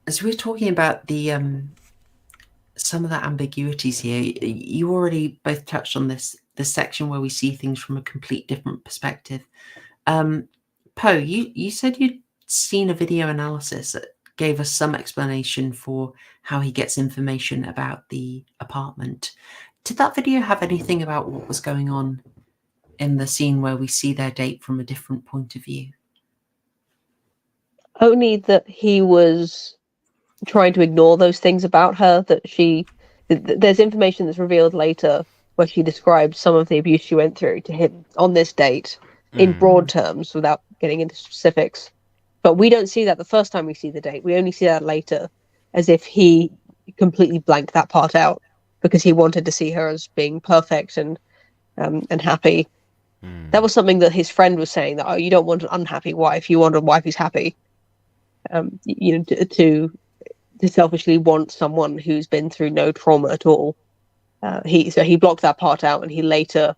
As we're talking about the some of the ambiguities here, you already both touched on this section where we see things from a complete different perspective. Poe, you said you'd seen a video analysis that gave us some explanation for how he gets information about the apartment. Did that video have anything about what was going on in the scene where we see their date from a different point of view? Only that he was trying to ignore those things about her, that there's information that's revealed later where she describes some of the abuse she went through to him on this date in broad terms without getting into specifics. But we don't see that the first time we see the date. We only see that later, as if he completely blanked that part out because he wanted to see her as being perfect and happy. That was something that his friend was saying, that you don't want an unhappy wife, you want a wife who's happy. To selfishly want someone who's been through no trauma at all. He blocked that part out, and he later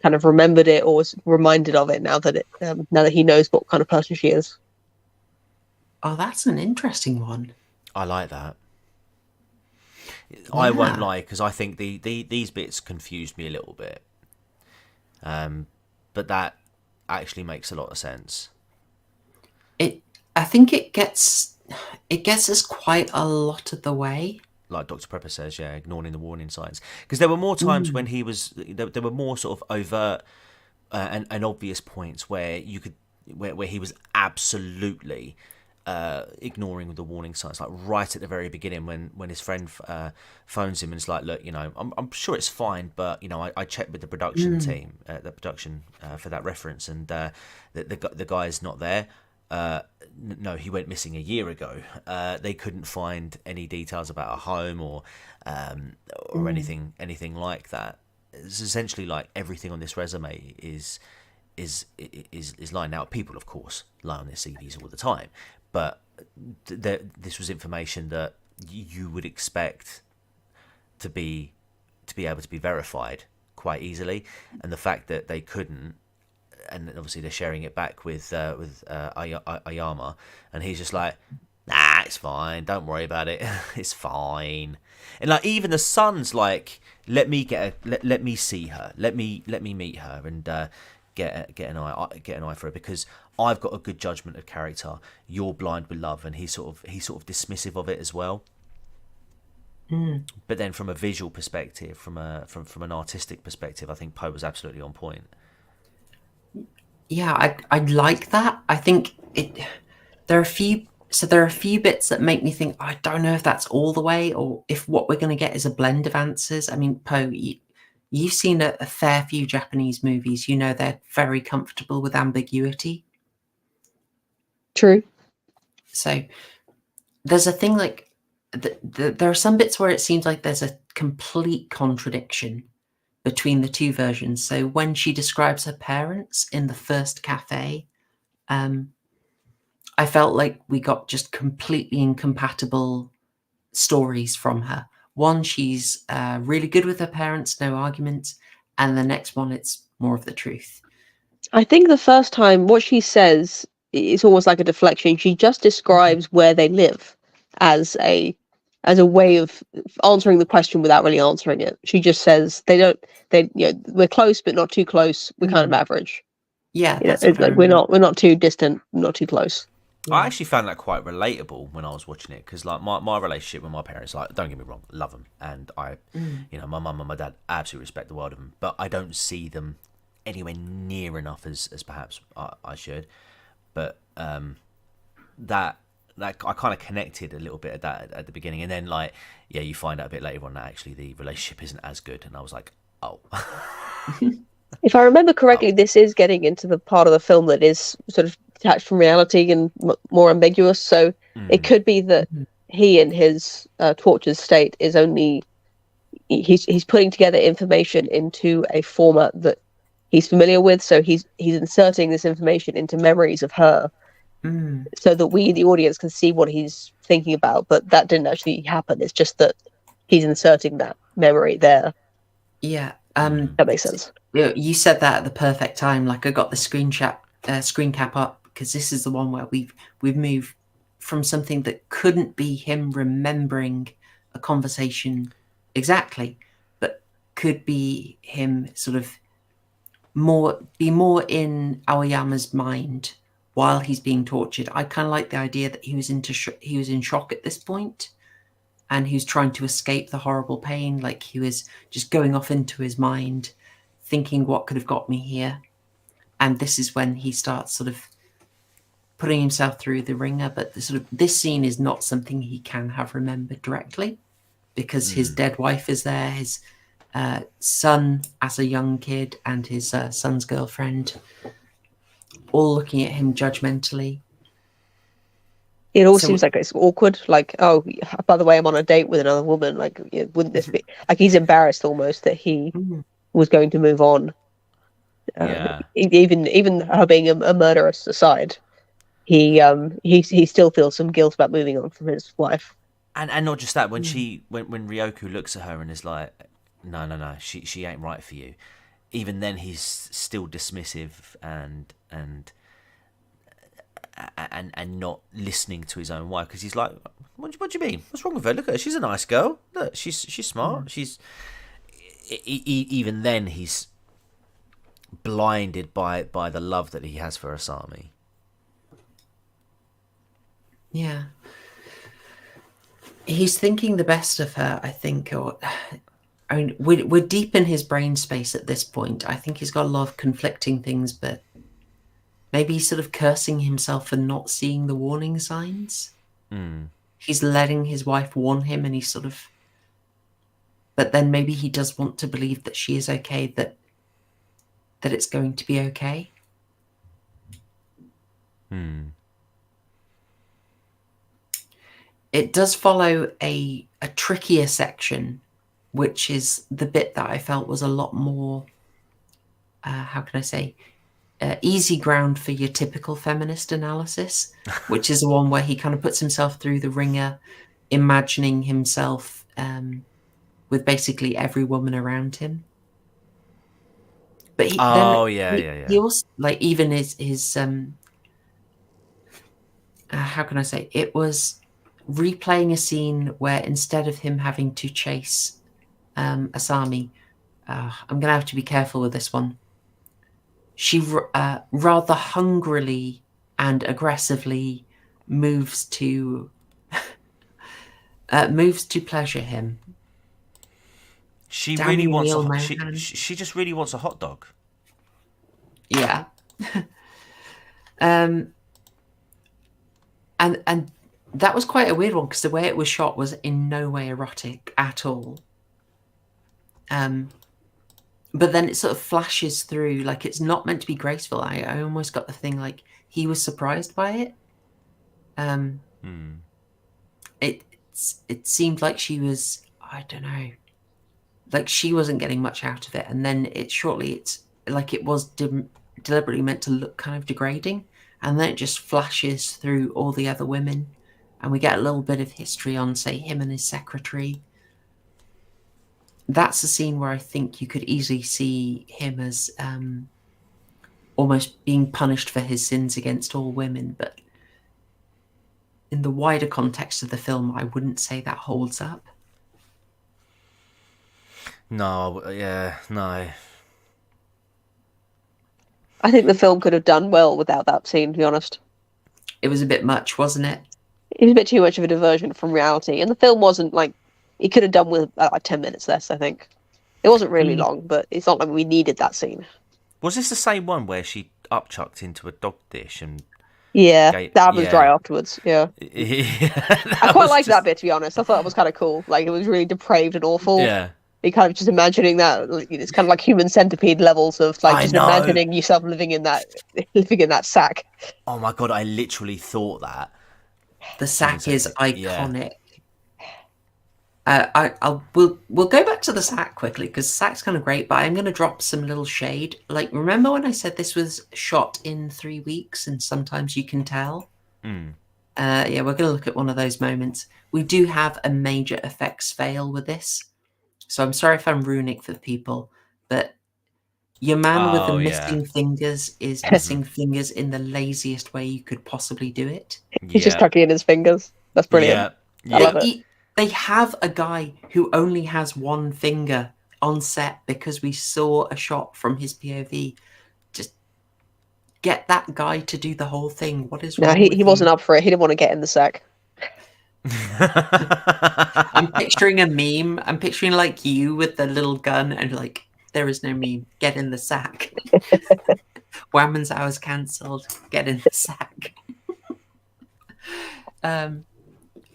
kind of remembered it or was reminded of it now that he knows what kind of person she is. Oh, that's an interesting one. I like that. Yeah. I won't lie, because I think these bits confused me a little bit. But that actually makes a lot of sense. I think it gets us quite a lot of the way. Like Dr. Prepper says, yeah, ignoring the warning signs. Because there were more times when he was, there were more sort of overt and obvious points where where he was absolutely ignoring the warning signs, like right at the very beginning when his friend phones him and is like, look, I'm sure it's fine, but I checked with the production team, the production for that reference, and the guy's not there. No, he went missing a year ago. They couldn't find any details about a home or anything like that. It's essentially like everything on this resume is lying out. People, of course, lie on their CVs all the time, but this was information that you would expect to be able to be verified quite easily, and the fact that they couldn't. And obviously they're sharing it back with Ayama, and he's just like, nah, it's fine. Don't worry about it. It's fine. And like even the son's like, let me see her. Let me meet her and get an eye for her because I've got a good judgment of character. You're blind with love, and he's sort of dismissive of it as well. But then from a visual perspective, from an artistic perspective, I think Poe was absolutely on point. Yeah, I like that. I think there are a few bits that make me think I don't know if that's all the way or if what we're going to get is a blend of answers. I mean, Poe, you've seen a fair few Japanese movies. You know they're very comfortable with ambiguity. True. So there's a thing like there are some bits where it seems like there's a complete contradiction between the two versions. So when she describes her parents in the first cafe, I felt like we got just completely incompatible stories from her. One, she's really good with her parents, no arguments, and the next one, it's more of the truth. I think the first time what she says is almost like a deflection. She just describes where they live as a way of answering the question without really answering it. She just says we're close but not too close. We're kind of average. Yeah, it's like we're not too distant, not too close. Yeah. I actually found that quite relatable when I was watching it because like my relationship with my parents, like don't get me wrong, love them, and I, my mum and my dad absolutely respect the world of them, but I don't see them anywhere near enough as perhaps I should. But that I kind of connected a little bit at that at the beginning, and then like you find out a bit later on that actually the relationship isn't as good, and I was like, oh. If I remember correctly, this is getting into the part of the film that is sort of detached from reality and more ambiguous. So it could be that he in his tortured state is only he's putting together information into a format that he's familiar with. So he's inserting this information into memories of her, so that we, the audience, can see what he's thinking about. But that didn't actually happen. It's just that he's inserting that memory there. Yeah, that makes sense. You said that at the perfect time. Like I got the screen cap up because this is the one where we've moved from something that couldn't be him remembering a conversation exactly, but could be him sort of more in Aoyama's mind while he's being tortured. I kind of like the idea that he was in shock at this point, and he was trying to escape the horrible pain. Like he was just going off into his mind, thinking what could have got me here. And this is when he starts sort of putting himself through the ringer. But this scene is not something he can have remembered directly because his dead wife is there, his son as a young kid and his son's girlfriend all looking at him judgmentally. It all seems like it's awkward. Like, oh, by the way, I'm on a date with another woman. Like, wouldn't this be like he's embarrassed almost that he was going to move on? Even her being a murderess aside, he still feels some guilt about moving on from his wife. And not just that, when when Ryoku looks at her and is like, no, she ain't right for you. Even then, he's still dismissive and not listening to his own wife because he's like, what do you mean? What's wrong with her? Look at her. She's a nice girl. Look, she's smart. She's even then he's blinded by the love that he has for Asami. Yeah. He's thinking the best of her, I think. I mean, we're deep in his brain space at this point. I think he's got a lot of conflicting things, but maybe he's sort of cursing himself for not seeing the warning signs. He's letting his wife warn him, and he's sort of... But then maybe he does want to believe that she is okay, that it's going to be okay. It does follow a trickier section, which is the bit that I felt was a lot more, how can I say, easy ground for your typical feminist analysis, which is the one where he kind of puts himself through the ringer, imagining himself with basically every woman around him. But he also, like, even his how can I say, it was replaying a scene where instead of him having to chase Asami, I'm gonna have to be careful with this one. She rather hungrily and aggressively moves to pleasure him. She Damn really you, wants Neil a Mohan. she just really wants a hot dog. Yeah. And that was quite a weird one because the way it was shot was in no way erotic at all. But then it sort of flashes through, like it's not meant to be graceful. I almost got the thing like he was surprised by it. It seemed like she was, I don't know, like she wasn't getting much out of it. And then it's like it was deliberately meant to look kind of degrading. And then it just flashes through all the other women. And we get a little bit of history on, say, him and his secretary. That's a scene where I think you could easily see him as almost being punished for his sins against all women. But in the wider context of the film, I wouldn't say that holds up. No. I think the film could have done well without that scene, to be honest. It was a bit much, wasn't it? It was a bit too much of a diversion from reality. And the film wasn't like... It could have done with like 10 minutes less, I think. It wasn't really long, but it's not like we needed that scene. Was this the same one where she upchucked into a dog dish and... Yeah, that was dry afterwards, yeah. I quite liked that bit, to be honest. I thought it was kind of cool. Like, it was really depraved and awful. Yeah. You kind of just imagining that, it's kind of like human centipede levels of like just imagining yourself living in that sack. Oh my god, I literally thought that. The sack is iconic. We'll go back to the sack quickly because the sack's kind of great, but I'm going to drop some little shade. Like, remember when I said this was shot in 3 weeks and sometimes you can tell? Yeah, we're going to look at one of those moments. We do have a major effects fail with this. So I'm sorry if I'm ruining it for people, but your man with the missing fingers is missing fingers in the laziest way you could possibly do it. He's just tucking in his fingers. That's brilliant. I love it. They have a guy who only has one finger on set because we saw a shot from his POV. Just get that guy to do the whole thing. What is wrong with he wasn't up for it. He didn't want to get in the sack. I'm picturing a meme. I'm picturing like you with the little gun and like, there is no meme. Get in the sack. Whamman's hours cancelled. Get in the sack.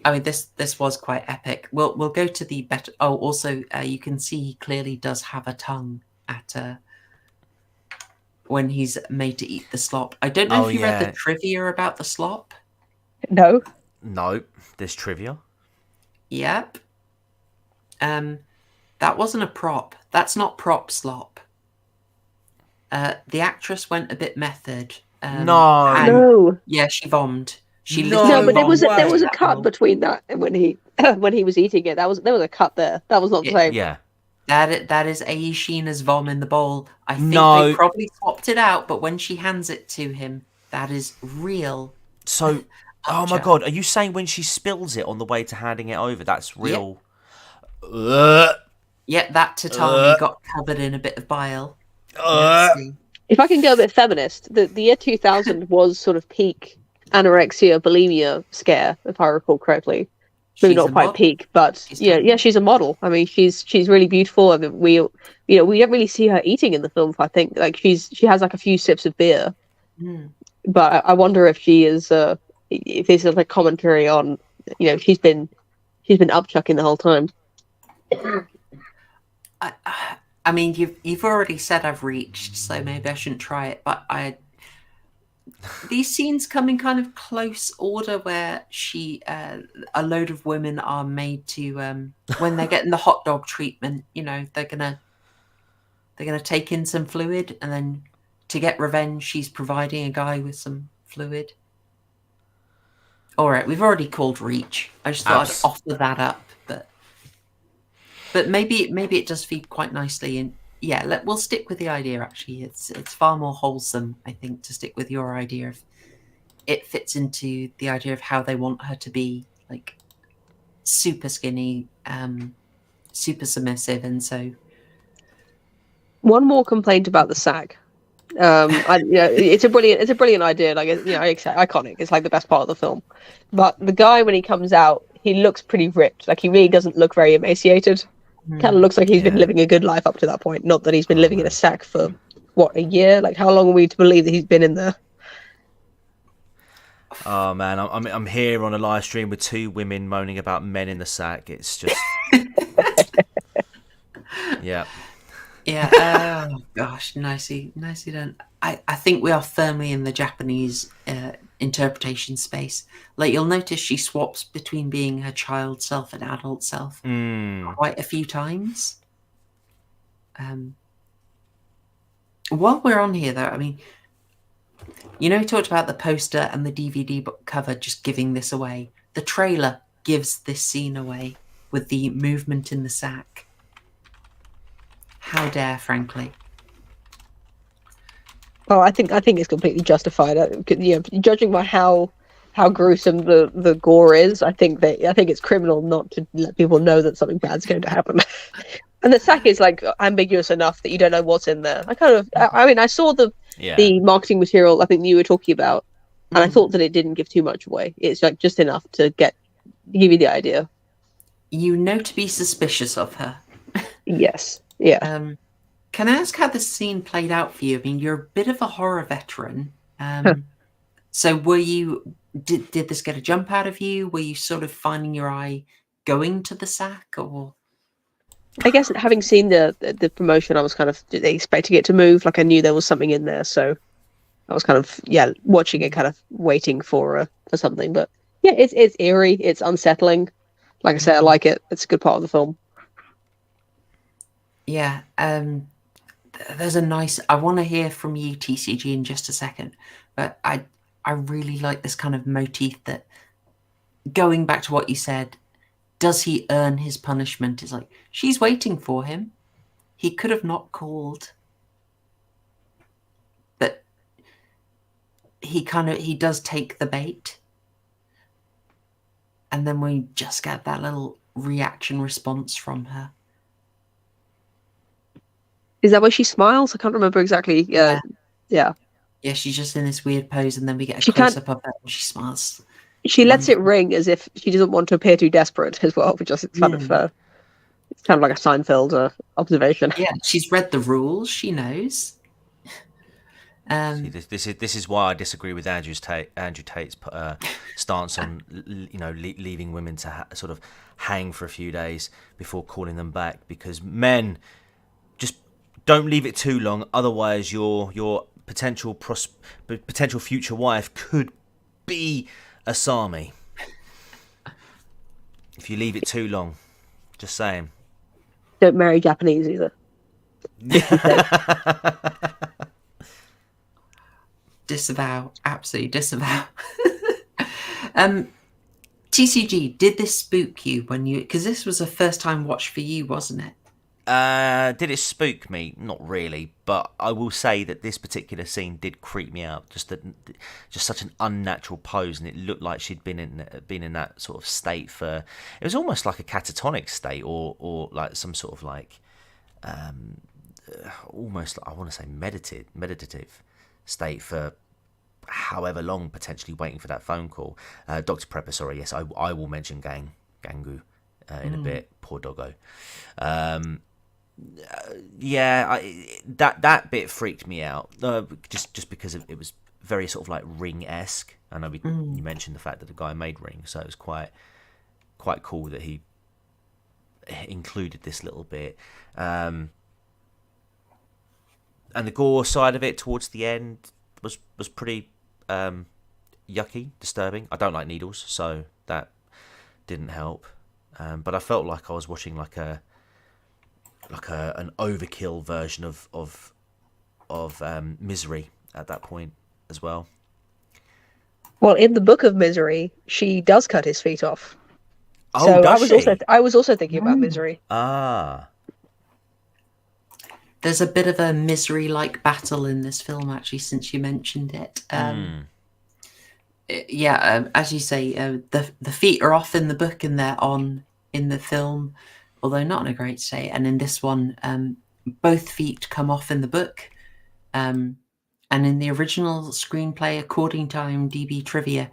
I mean, this was quite epic. We'll go to the better. Oh, also, you can see he clearly does have a tongue at when he's made to eat the slop. I don't know if you read the trivia about the slop. No. No, there's trivia. Yep. That wasn't a prop. That's not prop slop. The actress went a bit method. No. Yeah, she vommed. No, but there was a cut between that and when he was eating it. There was a cut there. That was not the same. Yeah. That is Ai Sheena's vom in the bowl. I think they probably swapped it out, but when she hands it to him, that is real. So, oh my god, are you saying when she spills it on the way to handing it over, that's real? Yeah, that tatami got covered in a bit of bile. If I can go a bit feminist, the year 2000 was sort of peak anorexia, bulimia scare, if I recall correctly. Maybe not quite peak, but she's a model. I mean, she's really beautiful. I mean, we don't really see her eating in the film. I think like she has like a few sips of beer, but I wonder if she is if this is like commentary on she's been upchucking the whole time. I mean, you've already said I've reached, so maybe I shouldn't try it, but these scenes come in kind of close order where a load of women are made to when they're getting the hot dog treatment, they're gonna take in some fluid, and then to get revenge, she's providing a guy with some fluid. All right, we've already called reach. I just thought I'd offer that up, but maybe it does feed quite nicely. And yeah, we'll stick with the idea. Actually, it's far more wholesome, I think, to stick with your idea. If it fits into the idea of how they want her to be, like super skinny, super submissive, and so. One more complaint about the sack. It's a brilliant idea. Like, iconic. It's like the best part of the film. But the guy, when he comes out, he looks pretty ripped. Like, he really doesn't look very emaciated. Kind of looks like he's been living a good life up to that point. Not that he's been living in a sack for a year. Like, how long are we to believe that he's been in there? Oh man, I'm here on a live stream with two women moaning about men in the sack. It's just, yeah. Yeah. Oh gosh, nicely done. I think we are firmly in the Japanese interpretation space. Like, you'll notice she swaps between being her child self and adult self quite a few times. While we're on here, though, I mean, we talked about the poster and the DVD cover just giving this away. The trailer gives this scene away with the movement in the sack. How dare, frankly. Oh, I think it's completely justified. Judging by how gruesome the gore is, I think it's criminal not to let people know that something bad's going to happen. And the sack is like ambiguous enough that you don't know what's in there. I saw the marketing material I think you were talking about, and I thought that it didn't give too much away. It's like just enough to give you the idea. To be suspicious of her. Yes. Yeah. Can I ask how this scene played out for you? I mean, you're a bit of a horror veteran. So did this get a jump out of you? Were you sort of finding your eye going to the sack, or? I guess having seen the promotion, I was kind of expecting it to move. Like, I knew there was something in there, so I was kind of watching it, kind of waiting for something. But yeah, it's eerie, it's unsettling. Like I said, I like it. It's a good part of the film. Yeah, there's a nice. I want to hear from you, TCG, in just a second, but I really like this kind of motif that, going back to what you said, does he earn his punishment? It's like, she's waiting for him. He could have not called, but he does take the bait, and then we just get that little reaction response from her. Is that why she smiles? I can't remember exactly. Yeah. Yeah, she's just in this weird pose, and then we get a close-up of her, and she smiles. She lets it ring as if she doesn't want to appear too desperate as well, which is kind of it's kind of like a Seinfeld observation. Yeah, she's read the rules. She knows. See, this is why I disagree with Andrew Tate's stance on leaving women to sort of hang for a few days before calling them back, because men, just don't leave it too long, otherwise your potential future wife could be a Sami if you leave it too long. Just saying. Don't marry Japanese either. Disavow, absolutely disavow. TCG, did this spook you because this was a first time watch for you, wasn't it? Did it spook me? Not really, but I will say that this particular scene did creep me out. Just such an unnatural pose, and it looked like she'd been in that sort of state for. It was almost like a catatonic state, or like some sort of like, almost, I want to say meditative state for however long, potentially waiting for that phone call. Dr. Prepper, sorry, yes, I will mention Gangu in a bit. Poor doggo. That bit freaked me out. Just because it was very sort of like Ring-esque. I know you mentioned the fact that the guy made Ring, so it was quite cool that he included this little bit. And the gore side of it towards the end was pretty yucky, disturbing. I don't like needles, so that didn't help. But I felt like I was watching like an overkill version of Misery at that point as well. Well, in the Book of Misery, she does cut his feet off. Oh, so does I was also thinking about Misery. Ah. There's a bit of a Misery-like battle in this film, actually, since you mentioned it. As you say, the feet are off in the book and they're on in the film, although not in a great state. And in this one, both feet come off in the book. And in the original screenplay, according to IMDb trivia,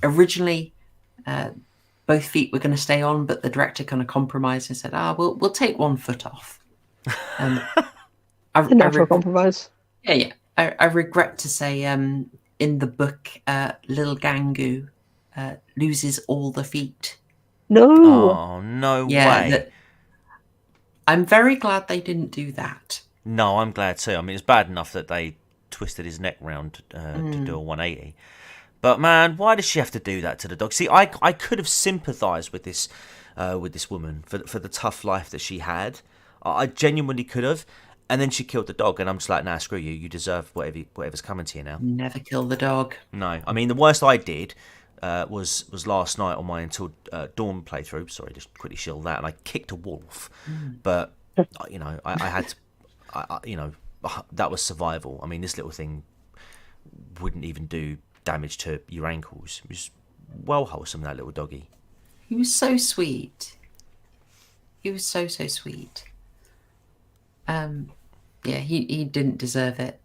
originally both feet were going to stay on, but the director kind of compromised and said, we'll take one foot off. A natural compromise. Yeah. I regret to say, in the book, Little Gangu loses all the feet. No. Oh, no way. I'm very glad they didn't do that. No, I'm glad too. I mean, it's bad enough that they twisted his neck round to do a 180. But man, why does she have to do that to the dog? See, I could have sympathised with this woman for the tough life that she had. I genuinely could have. And then she killed the dog, and I'm just like, nah, screw you. You deserve whatever's coming to you now. Never kill the dog. No, I mean the worst I did was last night on my Until Dawn playthrough. Sorry, just quickly shill that, and I kicked a wolf. But you know, I had to, you know, that was survival. I mean, this little thing wouldn't even do damage to your ankles. It was well wholesome, that little doggy. He was so sweet. He was so sweet. He didn't deserve it.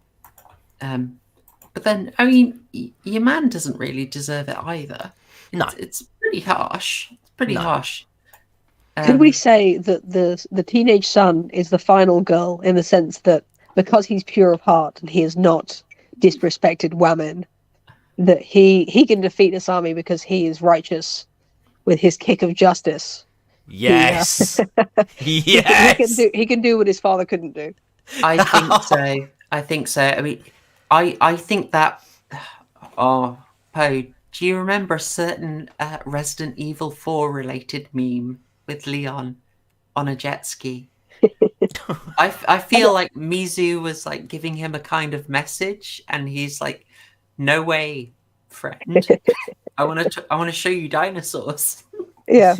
But then, I mean, your man doesn't really deserve it either. No. It's pretty harsh. It's pretty harsh. Could we say that the teenage son is the final girl in the sense that because he's pure of heart and he has not disrespected women, that he can defeat Asami because he is righteous with his kick of justice? Yes. Yes. He can do what his father couldn't do. I think so. I mean, I think that. Oh, Poe, do you remember a certain Resident Evil 4 related meme with Leon on a jet ski? I feel like Mizu was like giving him a kind of message, and he's like, "No way, friend. I want to show you dinosaurs." Yeah.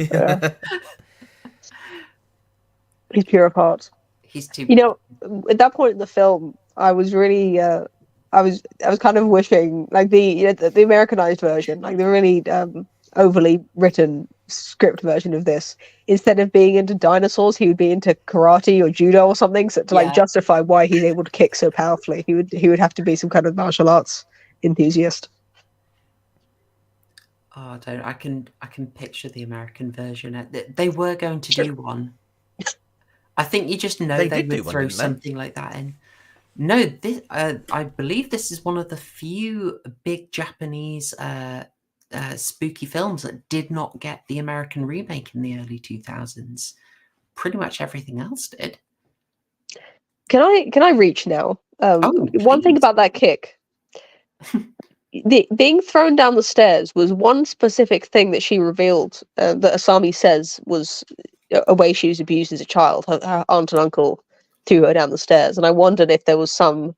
He's pure of heart. He's too. You know, at that point in the film, I was really, I was kind of wishing, like the Americanized version, like the really overly written script version of this. Instead of being into dinosaurs, he would be into karate or judo or something. So to like justify why he's able to kick so powerfully, he would have to be some kind of martial arts enthusiast. Oh, I can picture the American version. They were going to do one. I think you just know they would throw something like that in. No, this I believe this is one of the few big Japanese spooky films that did not get the American remake in the early 2000s. Pretty much everything else did. Can I reach now? One thing about that kick. Being thrown down the stairs was one specific thing that she revealed that Asami says was a way she was abused as a child. Her aunt and uncle threw her down the stairs, and I wondered if there was some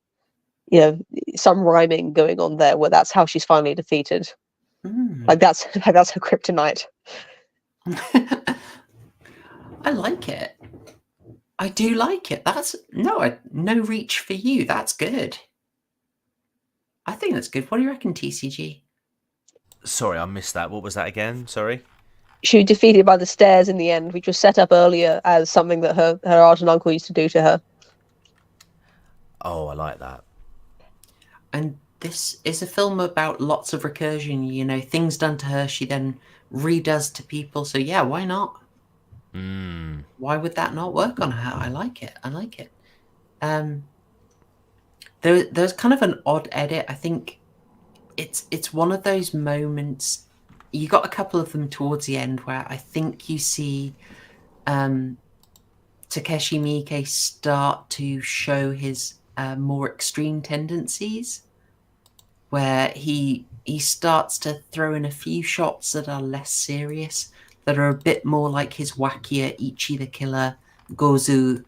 rhyming going on there where that's how she's finally defeated. Like that's her kryptonite. I like it. I do like it. That's no reach for you. That's good. I think that's good. What do you reckon, TCG? Sorry, I missed that. What was that again? Sorry. She was defeated by the stairs in the end, which was set up earlier as something that her aunt and uncle used to do to her. Oh, I like that. And this is a film about lots of recursion. You know, things done to her, she then redoes to people. So yeah, why not? Why would that not work on her? I like it. There's kind of an odd edit. I think it's one of those moments. You got a couple of them towards the end where I think you see Takeshi Miike start to show his more extreme tendencies, where he starts to throw in a few shots that are less serious, that are a bit more like his wackier Ichi the Killer, Gozu,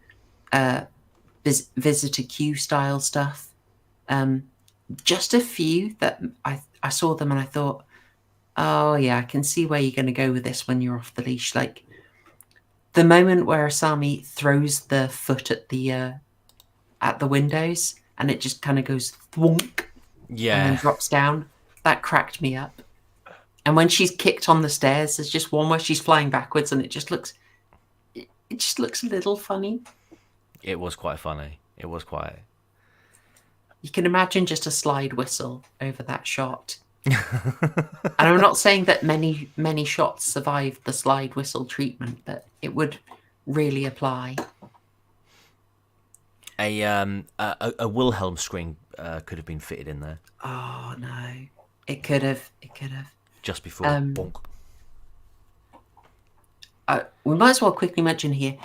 Visitor Q style stuff. Just a few that I saw them and I thought, oh yeah, I can see where you're going to go with this when you're off the leash. Like the moment where Asami throws the foot at the windows and it just kind of goes thwonk, and then drops down. That cracked me up. And when she's kicked on the stairs, there's just one where she's flying backwards, and it just looks a little funny. It was quite funny. It was quite. You can imagine just a slide whistle over that shot. And I'm not saying that many shots survive the slide whistle treatment, but it would really apply. A Wilhelm screen could have been fitted in there. Oh no, it could have. Just before bonk. We might as well quickly mention here.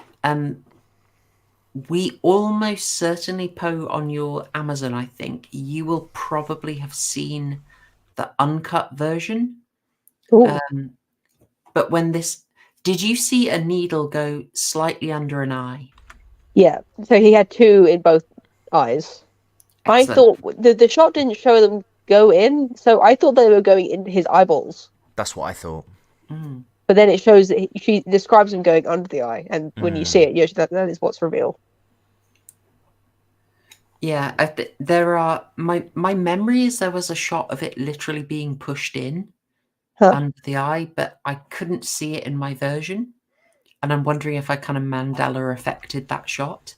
We almost certainly, Poe, on your Amazon, I think you will probably have seen the uncut version. But when did you see a needle go slightly under an eye? Yeah, so he had 2 in both eyes. Excellent. I thought the shot didn't show them go in, so I thought they were going into his eyeballs. That's what I thought. But then it shows that she describes him going under the eye, and when you see it, that is what's revealed. Yeah, there are my memory is there was a shot of it literally being pushed in under the eye, but I couldn't see it in my version, and I'm wondering if I kind of Mandela affected that shot.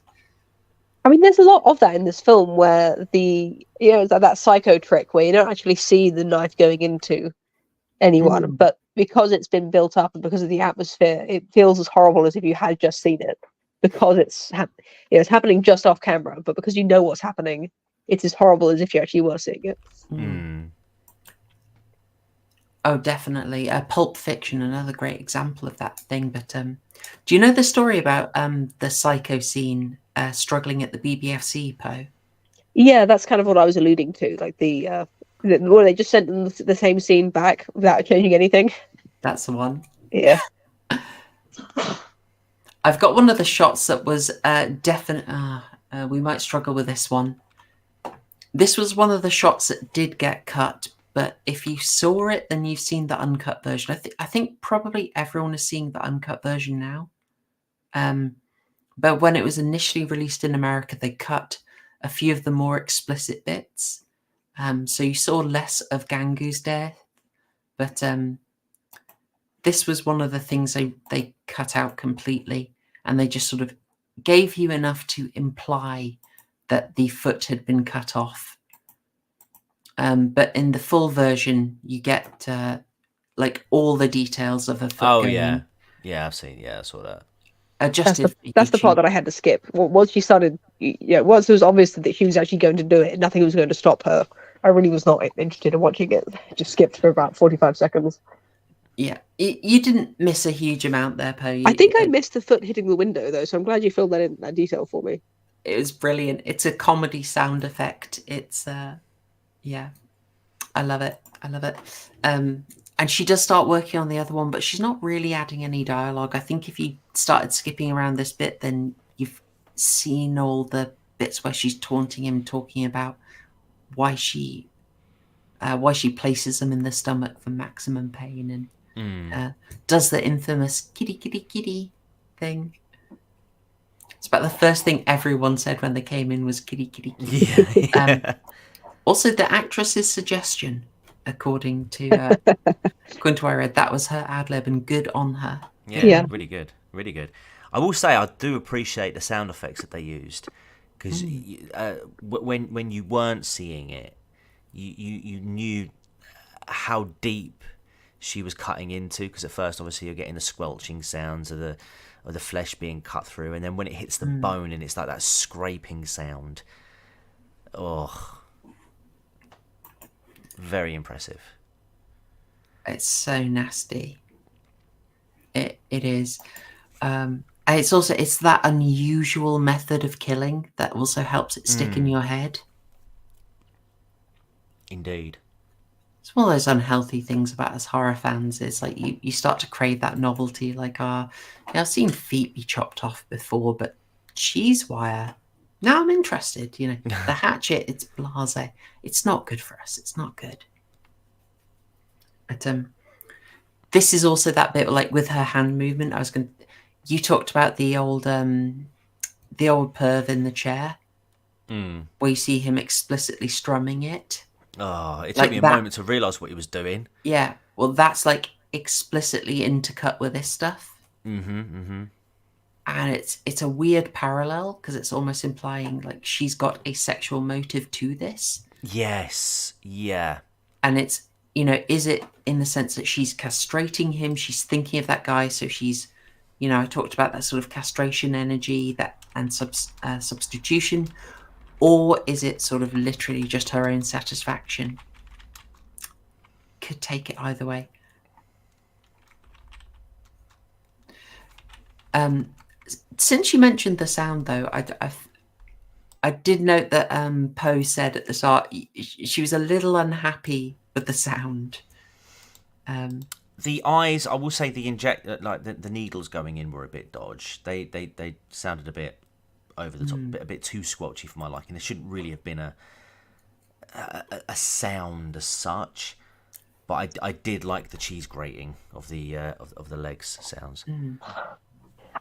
I mean, there's a lot of that in this film where that psycho trick where you don't actually see the knife going into anyone, but because it's been built up and because of the atmosphere, it feels as horrible as if you had just seen it. Because it's happening just off camera, but because you know what's happening, it's as horrible as if you actually were seeing it. Oh, definitely. Pulp Fiction, another great example of that thing. But do you know the story about the psycho scene struggling at the BBFC, Poe? Yeah, that's kind of what I was alluding to. Like where they just sent them the same scene back without changing anything. That's the one. Yeah. I've got one of the shots that was definite. We might struggle with this one. This was one of the shots that did get cut, but if you saw it, then you've seen the uncut version. I think probably everyone is seeing the uncut version now. But when it was initially released in America, they cut a few of the more explicit bits. So you saw less of Gangu's death, but this was one of the things they cut out completely, and they just sort of gave you enough to imply that the foot had been cut off. But in the full version, you get like all the details of a foot. Oh going yeah, in. Yeah, I've seen. Yeah, I saw that. That's the part that I had to skip. Once she started, once it was obvious that she was actually going to do it, nothing was going to stop her. I really was not interested in watching it. Just skipped for about 45 seconds. Yeah, you didn't miss a huge amount there, Poe. I think I missed the foot hitting the window, though, so I'm glad you filled that detail for me. It was brilliant. It's a comedy sound effect. It's, yeah, I love it. I love it. And she does start working on the other one, but she's not really adding any dialogue. I think if you started skipping around this bit, then you've seen all the bits where she's taunting him, talking about why she places him in the stomach for maximum pain and does the infamous kitty, kitty, kitty thing. It's about the first thing everyone said when they came in was kitty, kitty, kitty. Yeah. Also, the actress's suggestion, according to what I read, that was her ad lib, and good on her. Yeah, really good, really good. I will say I do appreciate the sound effects that they used, because when you weren't seeing it, you knew how deep she was cutting into, because at first obviously you're getting the squelching sounds of the flesh being cut through, and then when it hits the bone and it's like that scraping sound. Oh, very impressive. It's so nasty. It is. It's that unusual method of killing that also helps it stick in your head. Indeed. It's one of those unhealthy things about us horror fans. It's like you start to crave that novelty. Like, I've seen feet be chopped off before, but cheese wire. Now I'm interested. The hatchet. It's blasé. It's not good for us. It's not good. But this is also that bit like with her hand movement. You talked about the old perv in the chair, where you see him explicitly strumming it. Oh, it Like took me a that. moment to realise what he was doing. Yeah, well, that's like explicitly intercut with this stuff. And it's a weird parallel because it's almost implying like she's got a sexual motive to this. Yes, yeah. And it's, you know, is it in the sense that she's castrating him? She's thinking of that guy, so she's, you know, I talked about that sort of castration energy and substitution, or is it sort of literally just her own satisfaction? Could take it either way. Since you mentioned the sound, though, I did note that Poe said at the start she was a little unhappy with the sound. The eyes, I will say, the needles going in were a bit dodge. They sounded a bit over the top, a bit too squelchy for my liking. There shouldn't really have been a sound as such. But I did like the cheese grating of the legs sounds.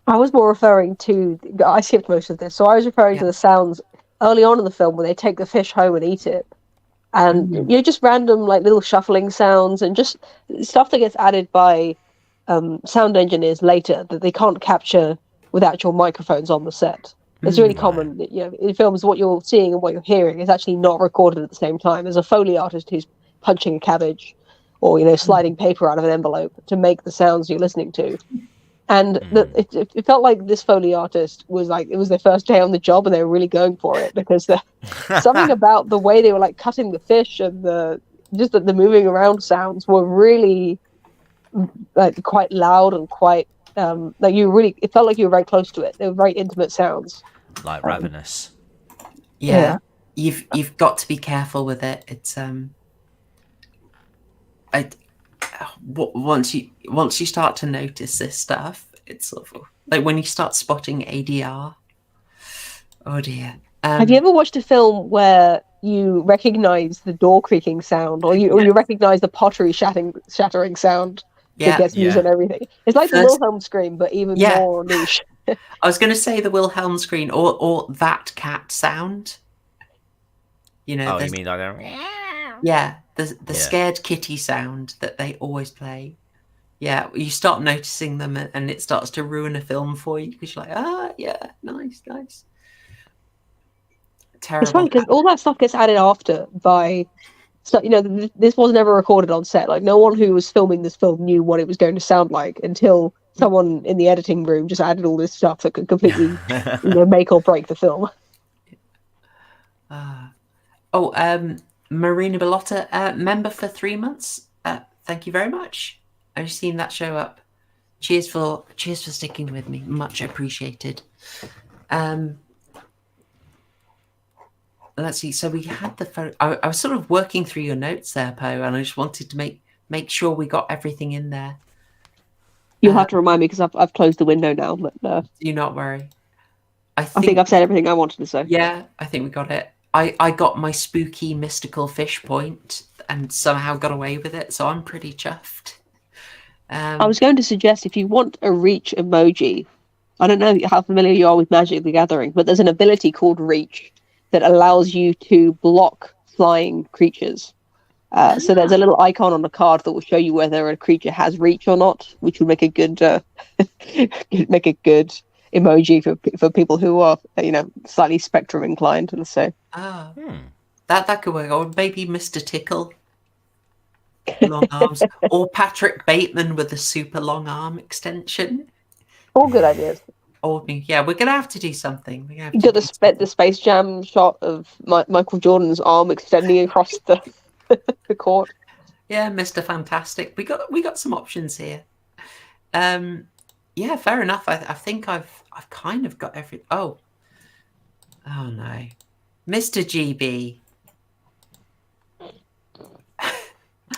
I was more referring to. I skipped most of this, so I was referring to the sounds early on in the film when they take the fish home and eat it, and you know, just random like little shuffling sounds and just stuff that gets added by sound engineers later that they can't capture with actual microphones on the set. It's really common, you know, in films. What you're seeing and what you're hearing is actually not recorded at the same time. There's a Foley artist who's punching a cabbage, or you know, sliding paper out of an envelope to make the sounds you're listening to. And it felt like this Foley artist was like, it was their first day on the job and they were really going for it, because something about the way they were like cutting the fish and the moving around sounds were really like quite loud and quite like it felt like you were very close to it. They were very intimate sounds. Like ravenous. Yeah. You've got to be careful with it. It's once you start to notice this stuff, it's sort of like when you start spotting ADR. Oh dear. Have you ever watched a film where you recognize the door creaking sound, or you recognize the pottery shattering sound that gets used and everything? It's like the Wilhelm scream, but even more niche. I was going to say the Wilhelm scream or that cat sound. You know. Oh, you mean like that? Yeah, the scared kitty sound that they always play. Yeah, you start noticing them and it starts to ruin a film for you because you're like, nice. Terrible. It's funny because all that stuff gets added after by, you know, this was never recorded on set. Like no one who was filming this film knew what it was going to sound like until someone in the editing room just added all this stuff that could completely, you know, make or break the film. Marina Bellotta, member for 3 months. Thank you very much. I've seen that show up. Cheers for sticking with me. Much appreciated. Let's see. So we had the photo. I was sort of working through your notes there, Poe, and I just wanted to make sure we got everything in there. You'll have to remind me because I've closed the window now. But do not worry. I think I've said everything I wanted to say. Yeah, I think we got it. I got my spooky mystical fish point and somehow got away with it, so I'm pretty chuffed. I was going to suggest if you want a reach emoji, I don't know how familiar you are with Magic the Gathering, but there's an ability called reach that allows you to block flying creatures. So there's a little icon on the card that will show you whether a creature has reach or not, which will make a good emoji for people who are, you know, slightly spectrum inclined. And so that could work. Or maybe Mr. Tickle, long arms, or Patrick Bateman with a super long arm extension. All good ideas. Yeah, we're gonna have to do something. You got the Space Jam shot of Michael Jordan's arm extending across the court. Yeah, Mr. Fantastic. We got some options here. Yeah, fair enough. I think I've kind of got every. Oh no, Mr. GB.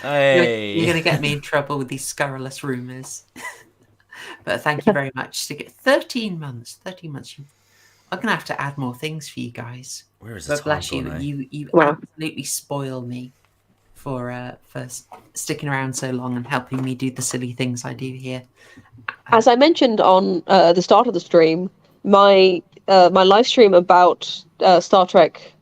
Hey, you're gonna get me in trouble with these scurrilous rumors. But thank you very much. To get 13 months. 13 months. I'm gonna have to add more things for you guys. Where is the time bless gone, you absolutely spoil me for sticking around so long and helping me do the silly things I do here. As I mentioned on the start of the stream, my live stream about Star Trek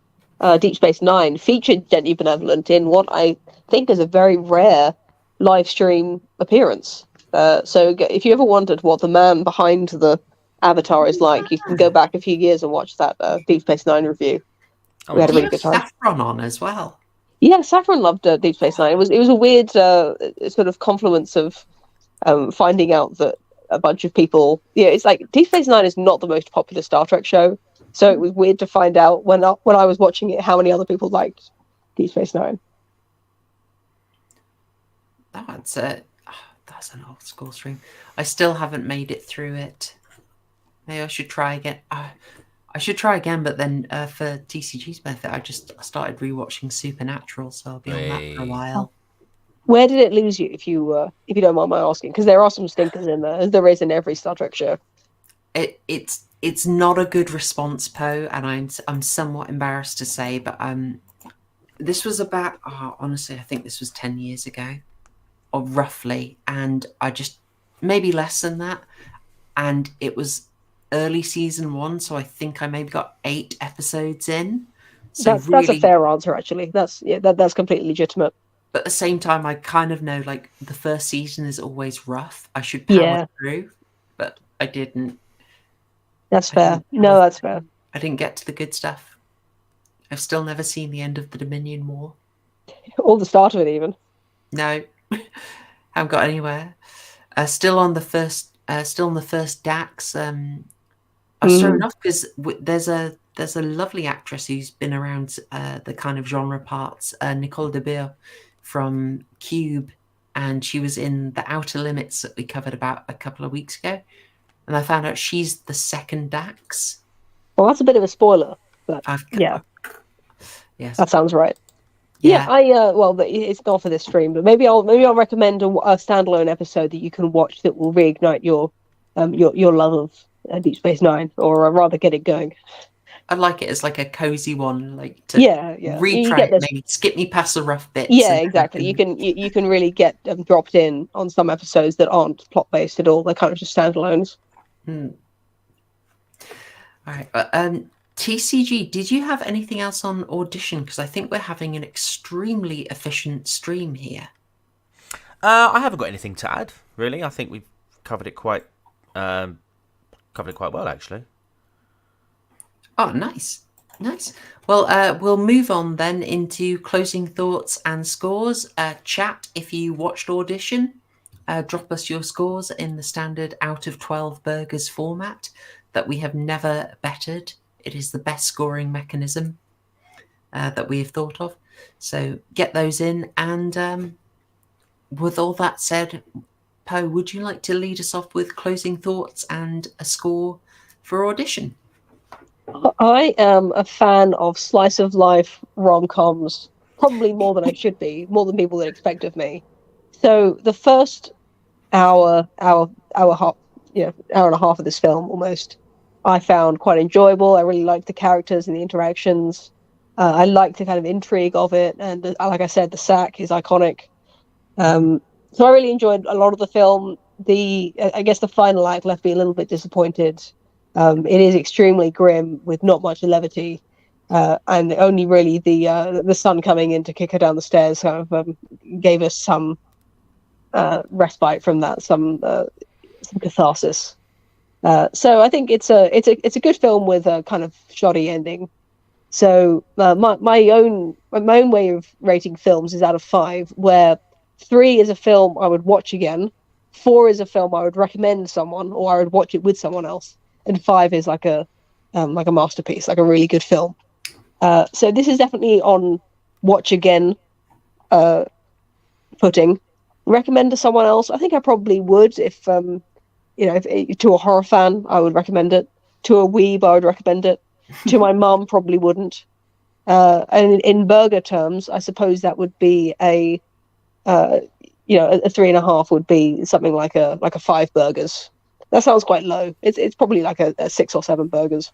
Deep Space Nine, featured Gently Benevolent in what I think is a very rare live stream appearance. So if you ever wondered what the man behind the avatar is like, you can go back a few years and watch that Deep Space Nine review. We had a really good time. Saffron on as well. Yeah, Saffron loved Deep Space Nine. It was a weird sort of confluence of finding out that a bunch of people. Yeah, it's like Deep Space Nine is not the most popular Star Trek show, so it was weird to find out when I was watching it how many other people liked Deep Space Nine. That's an old school stream. I still haven't made it through it. Maybe I should try again. I should try again, but then for TCG's benefit, I started rewatching Supernatural, so I'll be on that for a while. Where did it lose you, if you don't mind my asking? Because there are some stinkers in there, as there is in every Star Trek show. It's not a good response, Poe, and I'm somewhat embarrassed to say, but this was about honestly, I think this was 10 years ago, or roughly, and I just maybe less than that, and it was early season 1, so I think I maybe got 8 episodes in. So that's a fair answer, actually. That's completely legitimate. But at the same time, I kind of know, like, the first season is always rough. I should power through, but I didn't. That's fair. No, that's fair. I didn't get to the good stuff. I've still never seen the end of the Dominion War. Or the start of it, even. No, haven't got anywhere. Still on the first Dax. I was thrown off because there's a lovely actress who's been around the kind of genre parts, Nicole de Beer from Cube, and she was in The Outer Limits that we covered about a couple of weeks ago, and I found out she's the second Dax. Well, that's a bit of a spoiler, but yes, that sounds right. Yeah, it's not for this stream, but maybe I'll recommend a standalone episode that you can watch that will reignite your love of Deep Space Nine, or rather get it going. I like it as like a cozy one, like to retry it, maybe skip me past the rough bits. Yeah, exactly. You can really get dropped in on some episodes that aren't plot based at all. They're kind of just standalones. All right. TCG, did you have anything else on Audition? Because I think we're having an extremely efficient stream here. I haven't got anything to add, really. I think we've covered it quite well, actually. Oh, nice. Well, we'll move on then into closing thoughts and scores. Chat, if you watched Audition, drop us your scores in the standard out of 12 burgers format that we have never bettered. It is the best scoring mechanism that we have thought of. So get those in. And with all that said, Poe, would you like to lead us off with closing thoughts and a score for Audition? I am a fan of slice of life rom-coms, probably more than I should be, more than people would expect of me. So the first hour and a half of this film almost, I found quite enjoyable. I really liked the characters and the interactions. I liked the kind of intrigue of it, and like I said, the sack is iconic. So I really enjoyed a lot of the film. I guess the final act left me a little bit disappointed. It is extremely grim with not much levity, and only really the sun coming in to kick her down the stairs kind of gave us some respite from that, some catharsis. So I think it's a good film with a kind of shoddy ending. So my own way of rating films is out of 5, where 3 is a film I would watch again, 4 is a film I would recommend someone, or I would watch it with someone else, and 5 is like a masterpiece, like a really good film. So this is definitely on watch again footing. Recommend to someone else? I think I probably would if to a horror fan, I would recommend it. To a weeb, I would recommend it. To my mum, probably wouldn't. And in burger terms, I suppose that would be a 3.5 would be something like a 5 burgers. That sounds quite low. It's probably like a 6 or 7 burgers.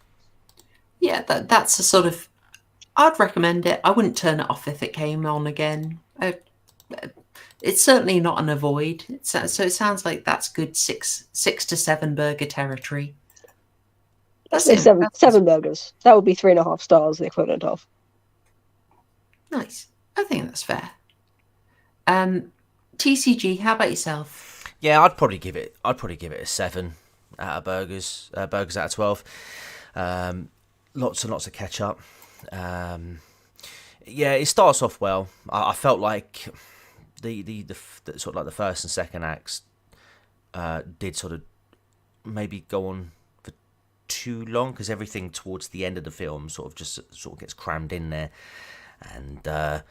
Yeah, that's a sort of. I'd recommend it. I wouldn't turn it off if it came on again. It's certainly not an avoid. So it sounds like that's good 6 to 7 burger territory. That's 7 burgers. That would be 3.5 stars, the equivalent of. Nice. I think that's fair. TCG, how about yourself? Yeah, I'd probably give it a 7 out of burgers. Burgers out of 12. Lots and lots of ketchup. Yeah, it starts off well. I felt like the sort of like the first and second acts did sort of maybe go on for too long, because everything towards the end of the film sort of gets crammed in there, and it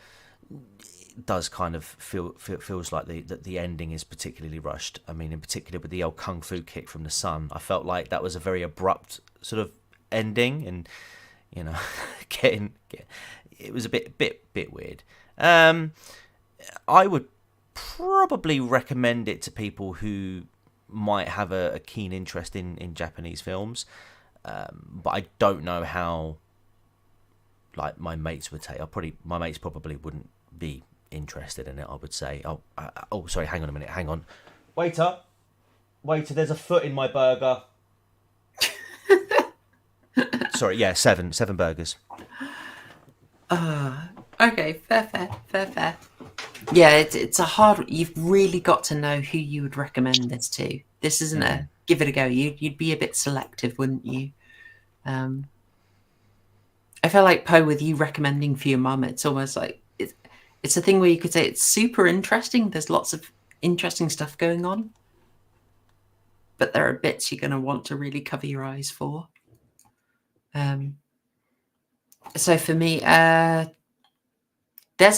does kind of feels like the ending is particularly rushed. I mean, in particular with the old kung fu kick from the sun, I felt like that was a very abrupt sort of ending, and you know, it was a bit weird. I would probably recommend it to people who might have a keen interest in Japanese films, but I don't know how like my mates would take. My mates probably wouldn't be interested in it, I would say. Sorry, hang on a minute, hang on. Waiter, there's a foot in my burger. Sorry, yeah, seven burgers. Okay, fair. Yeah, it's a hard. You've really got to know who you would recommend this to. This isn't a give it a go. You'd be a bit selective, wouldn't you? I feel like Poe, with you recommending for your mum, it's almost like it's a thing where you could say it's super interesting. There's lots of interesting stuff going on, but there are bits you're going to want to really cover your eyes for. So for me, there's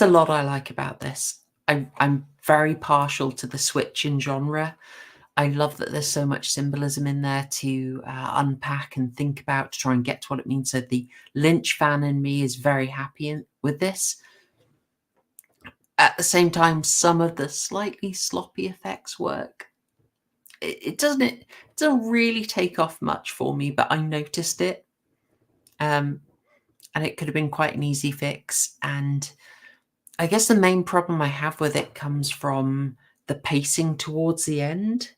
a lot I like about this. I'm very partial to the switch in genre. I love that there's so much symbolism in there to unpack and think about to try and get to what it means. So the Lynch fan in me is very happy with this. At the same time, some of the slightly sloppy effects work. It doesn't really take off much for me, but I noticed it. And it could have been quite an easy fix. And I guess the main problem I have with it comes from the pacing towards the end.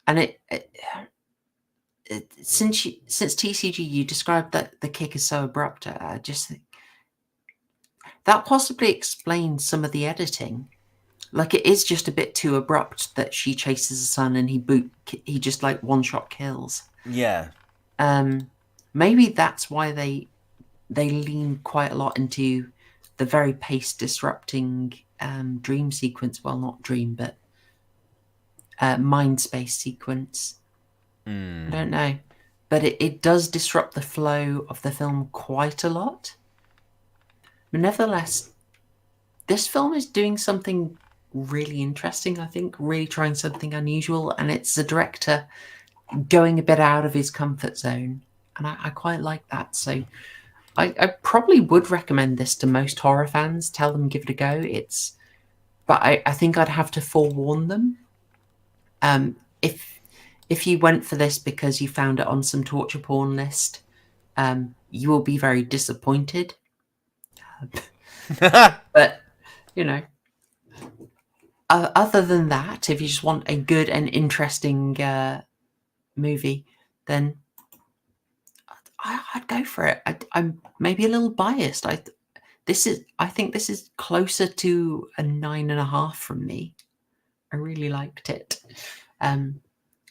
And since TCG, you described that the kick is so abrupt, I just think that possibly explains some of the editing. Like, it is just a bit too abrupt that she chases the sun and he just like one shot kills. Yeah. Maybe that's why they lean quite a lot into the very pace disrupting dream sequence. Well, not dream, but mind space sequence. I don't know, but it does disrupt the flow of the film quite a lot. But nevertheless, this film is doing something really interesting, I think, really trying something unusual, and it's the director going a bit out of his comfort zone, and I quite like that. So I probably would recommend this to most horror fans. Tell them, give it a go. But I think I'd have to forewarn them. If you went for this because you found it on some torture porn list, you will be very disappointed. But, you know, other than that, if you just want a good and interesting movie, then I'd go for it. I'm maybe a little biased. I think this is closer to a 9.5 from me. I really liked it.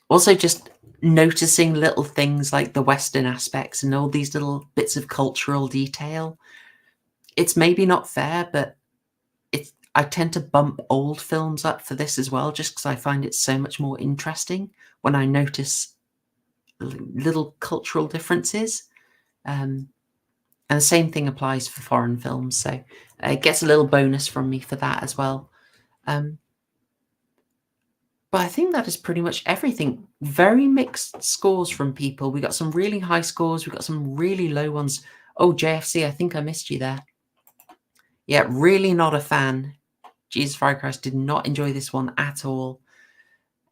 Also, just noticing little things like the Western aspects and all these little bits of cultural detail. It's maybe not fair, but I tend to bump old films up for this as well, just because I find it so much more interesting when I notice little cultural differences. And the same thing applies for foreign films. So it gets a little bonus from me for that as well. But I think that is pretty much everything. Very mixed scores from people. We got some really high scores. We got some really low ones. Oh, JFC, I think I missed you there. Yeah, really not a fan. Jesus Christ, did not enjoy this one at all.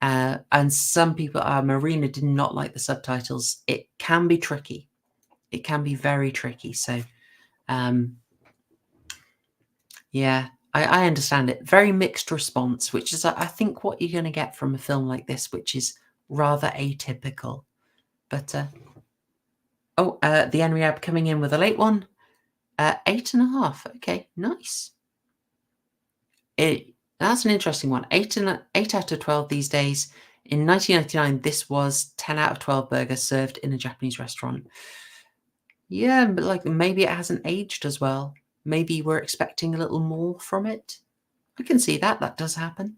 And some people, Marina did not like the subtitles. It can be tricky. It can be very tricky. So, yeah, I understand it. Very mixed response, which is, I think, what you're going to get from a film like this, which is rather atypical. But, the Henry Ab coming in with a late one. 8.5. Okay, nice. That's an interesting one. 8 out of 12 these days. In 1999, this was 10 out of 12 burgers served in a Japanese restaurant. Yeah, but like maybe it hasn't aged as well. Maybe we're expecting a little more from it. I can see that. That does happen.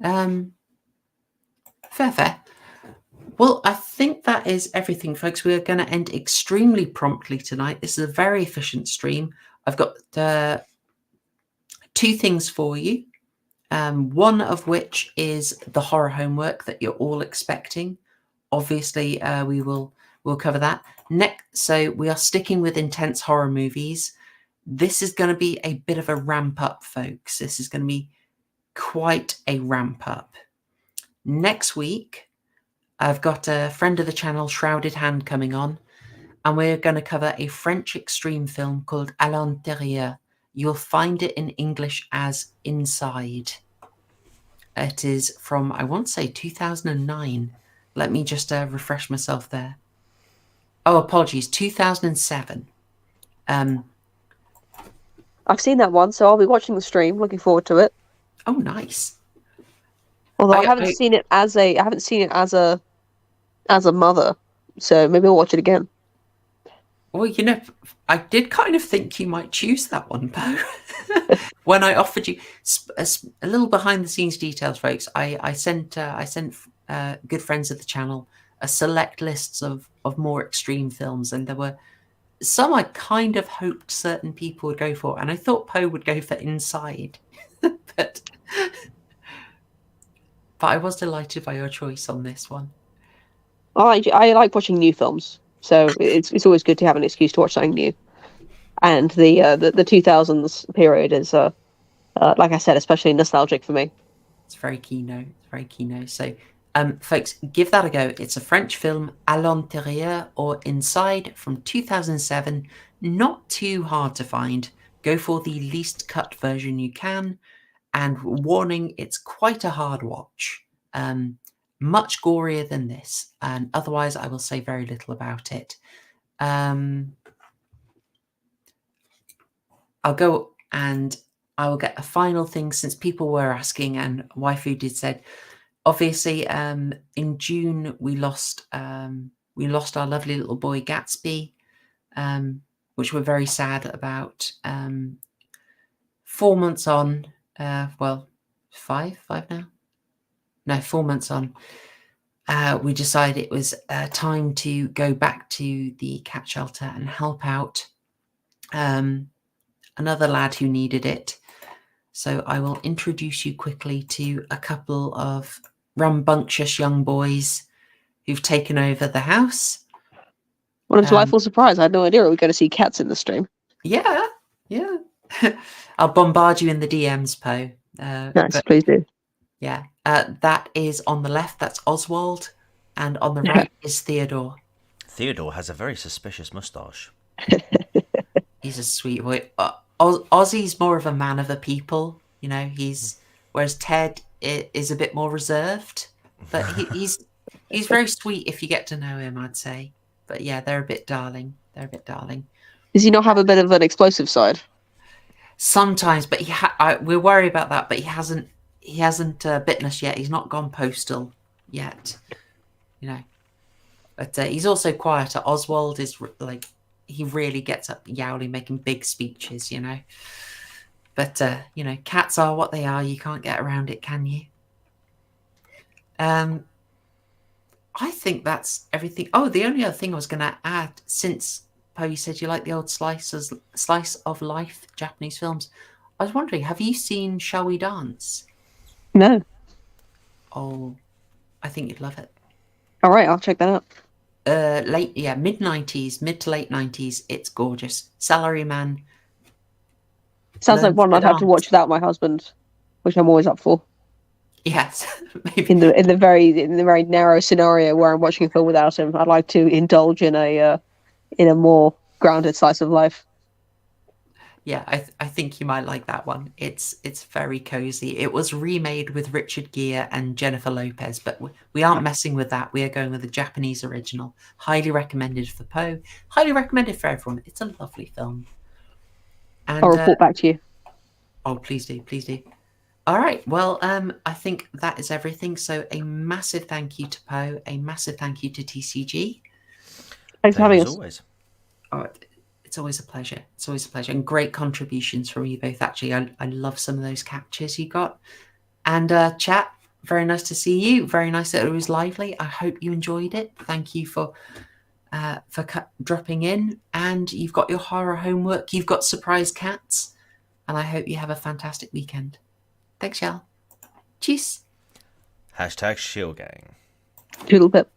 Fair. Well, I think that is everything, folks. We're going to end extremely promptly tonight. This is a very efficient stream. I've got 2 things for you. One of which is the horror homework that you're all expecting. Obviously, we'll cover that next. So we are sticking with intense horror movies. This is going to be a bit of a ramp up, folks. This is going to be quite a ramp up. Next week, I've got a friend of the channel, Shrouded Hand, coming on, and we're going to cover a French extreme film called À l'intérieur. You'll find it in English as Inside. It is from, I want to say, 2009. Let me just refresh myself there. Oh, apologies, 2007. I've seen that one, so I'll be watching the stream. Looking forward to it. Oh, nice. Although I haven't seen it as a mother, so maybe I'll watch it again. Well, you know, I did kind of think you might choose that one, Bo. When I offered you a little behind the scenes details, folks, I sent good friends of the channel a select lists of more extreme films, and there were some I kind of hoped certain people would go for, and I thought Poe would go for Inside, but I was delighted by your choice on this one. I like watching new films, so it's always good to have an excuse to watch something new. And the 2000s period is, like I said, especially nostalgic for me. It's very keynote. So, folks, give that a go. It's a French film, À l'intérieur, or Inside, from 2007. Not too hard to find. Go for the least cut version you can. And warning, it's quite a hard watch. Much gorier than this. And otherwise, I will say very little about it. I'll go and I will get a final thing, since people were asking, and Waifu did said, obviously, in June we lost our lovely little boy Gatsby, which we're very sad about. 4 months on, well, five now? No, 4 months on, we decided it was time to go back to the cat shelter and help out another lad who needed it. So I will introduce you quickly to a couple of rambunctious young boys who've taken over the house. What a delightful surprise. I had no idea we were going to see cats in the stream. Yeah. I'll bombard you in the DMs, Poe. Nice, please do. Yeah. That is on the left, that's Oswald. And on the right is Theodore. Theodore has a very suspicious moustache. He's a sweet boy. Ozzy's more of a man of the people, you know. Whereas Ted is a bit more reserved, but he's very sweet if you get to know him, I'd say. But yeah, they're a bit darling. Does he not have a bit of an explosive side? Sometimes, but we're worried about that. But he hasn't bitten us yet. He's not gone postal yet, you know. But he's also quieter. Oswald is like, he really gets up yowling, making big speeches, you know. But you know, cats are what they are. You can't get around it, can you? I think that's everything. Oh, the only other thing I was going to add, since Poe, you said you like the old slice of life Japanese films, I was wondering, have you seen Shall We Dance? No. Oh, I think you'd love it. All right, I'll check that out. Mid-90s, mid to late 90s. It's gorgeous. Salaryman. Sounds like one I'd have to watch without my husband, which I'm always up for. Yes, maybe. In the very narrow scenario where I'm watching a film without him, I'd like to indulge in a more grounded slice of life. Yeah, I think you might like that one. It's very cozy. It was remade with Richard Gere and Jennifer Lopez, but we aren't messing with that. We are going with the Japanese original. Highly recommended for Poe. Highly recommended for everyone. It's a lovely film. And I'll report back to you. Oh, please do, please do. All right. Well, I think that is everything. So a massive thank you to Poe, a massive thank you to TCG. Thanks for having us. Always. Oh, it's always a pleasure. It's always a pleasure. And great contributions from you both. Actually, I love some of those captures you got. And chat, very nice to see you. Very nice that it was lively. I hope you enjoyed it. Thank you for dropping in. And you've got your horror homework. You've got surprise cats. And I hope you have a fantastic weekend. Thanks, y'all. Cheers. #Shield Gang. Toodle pip.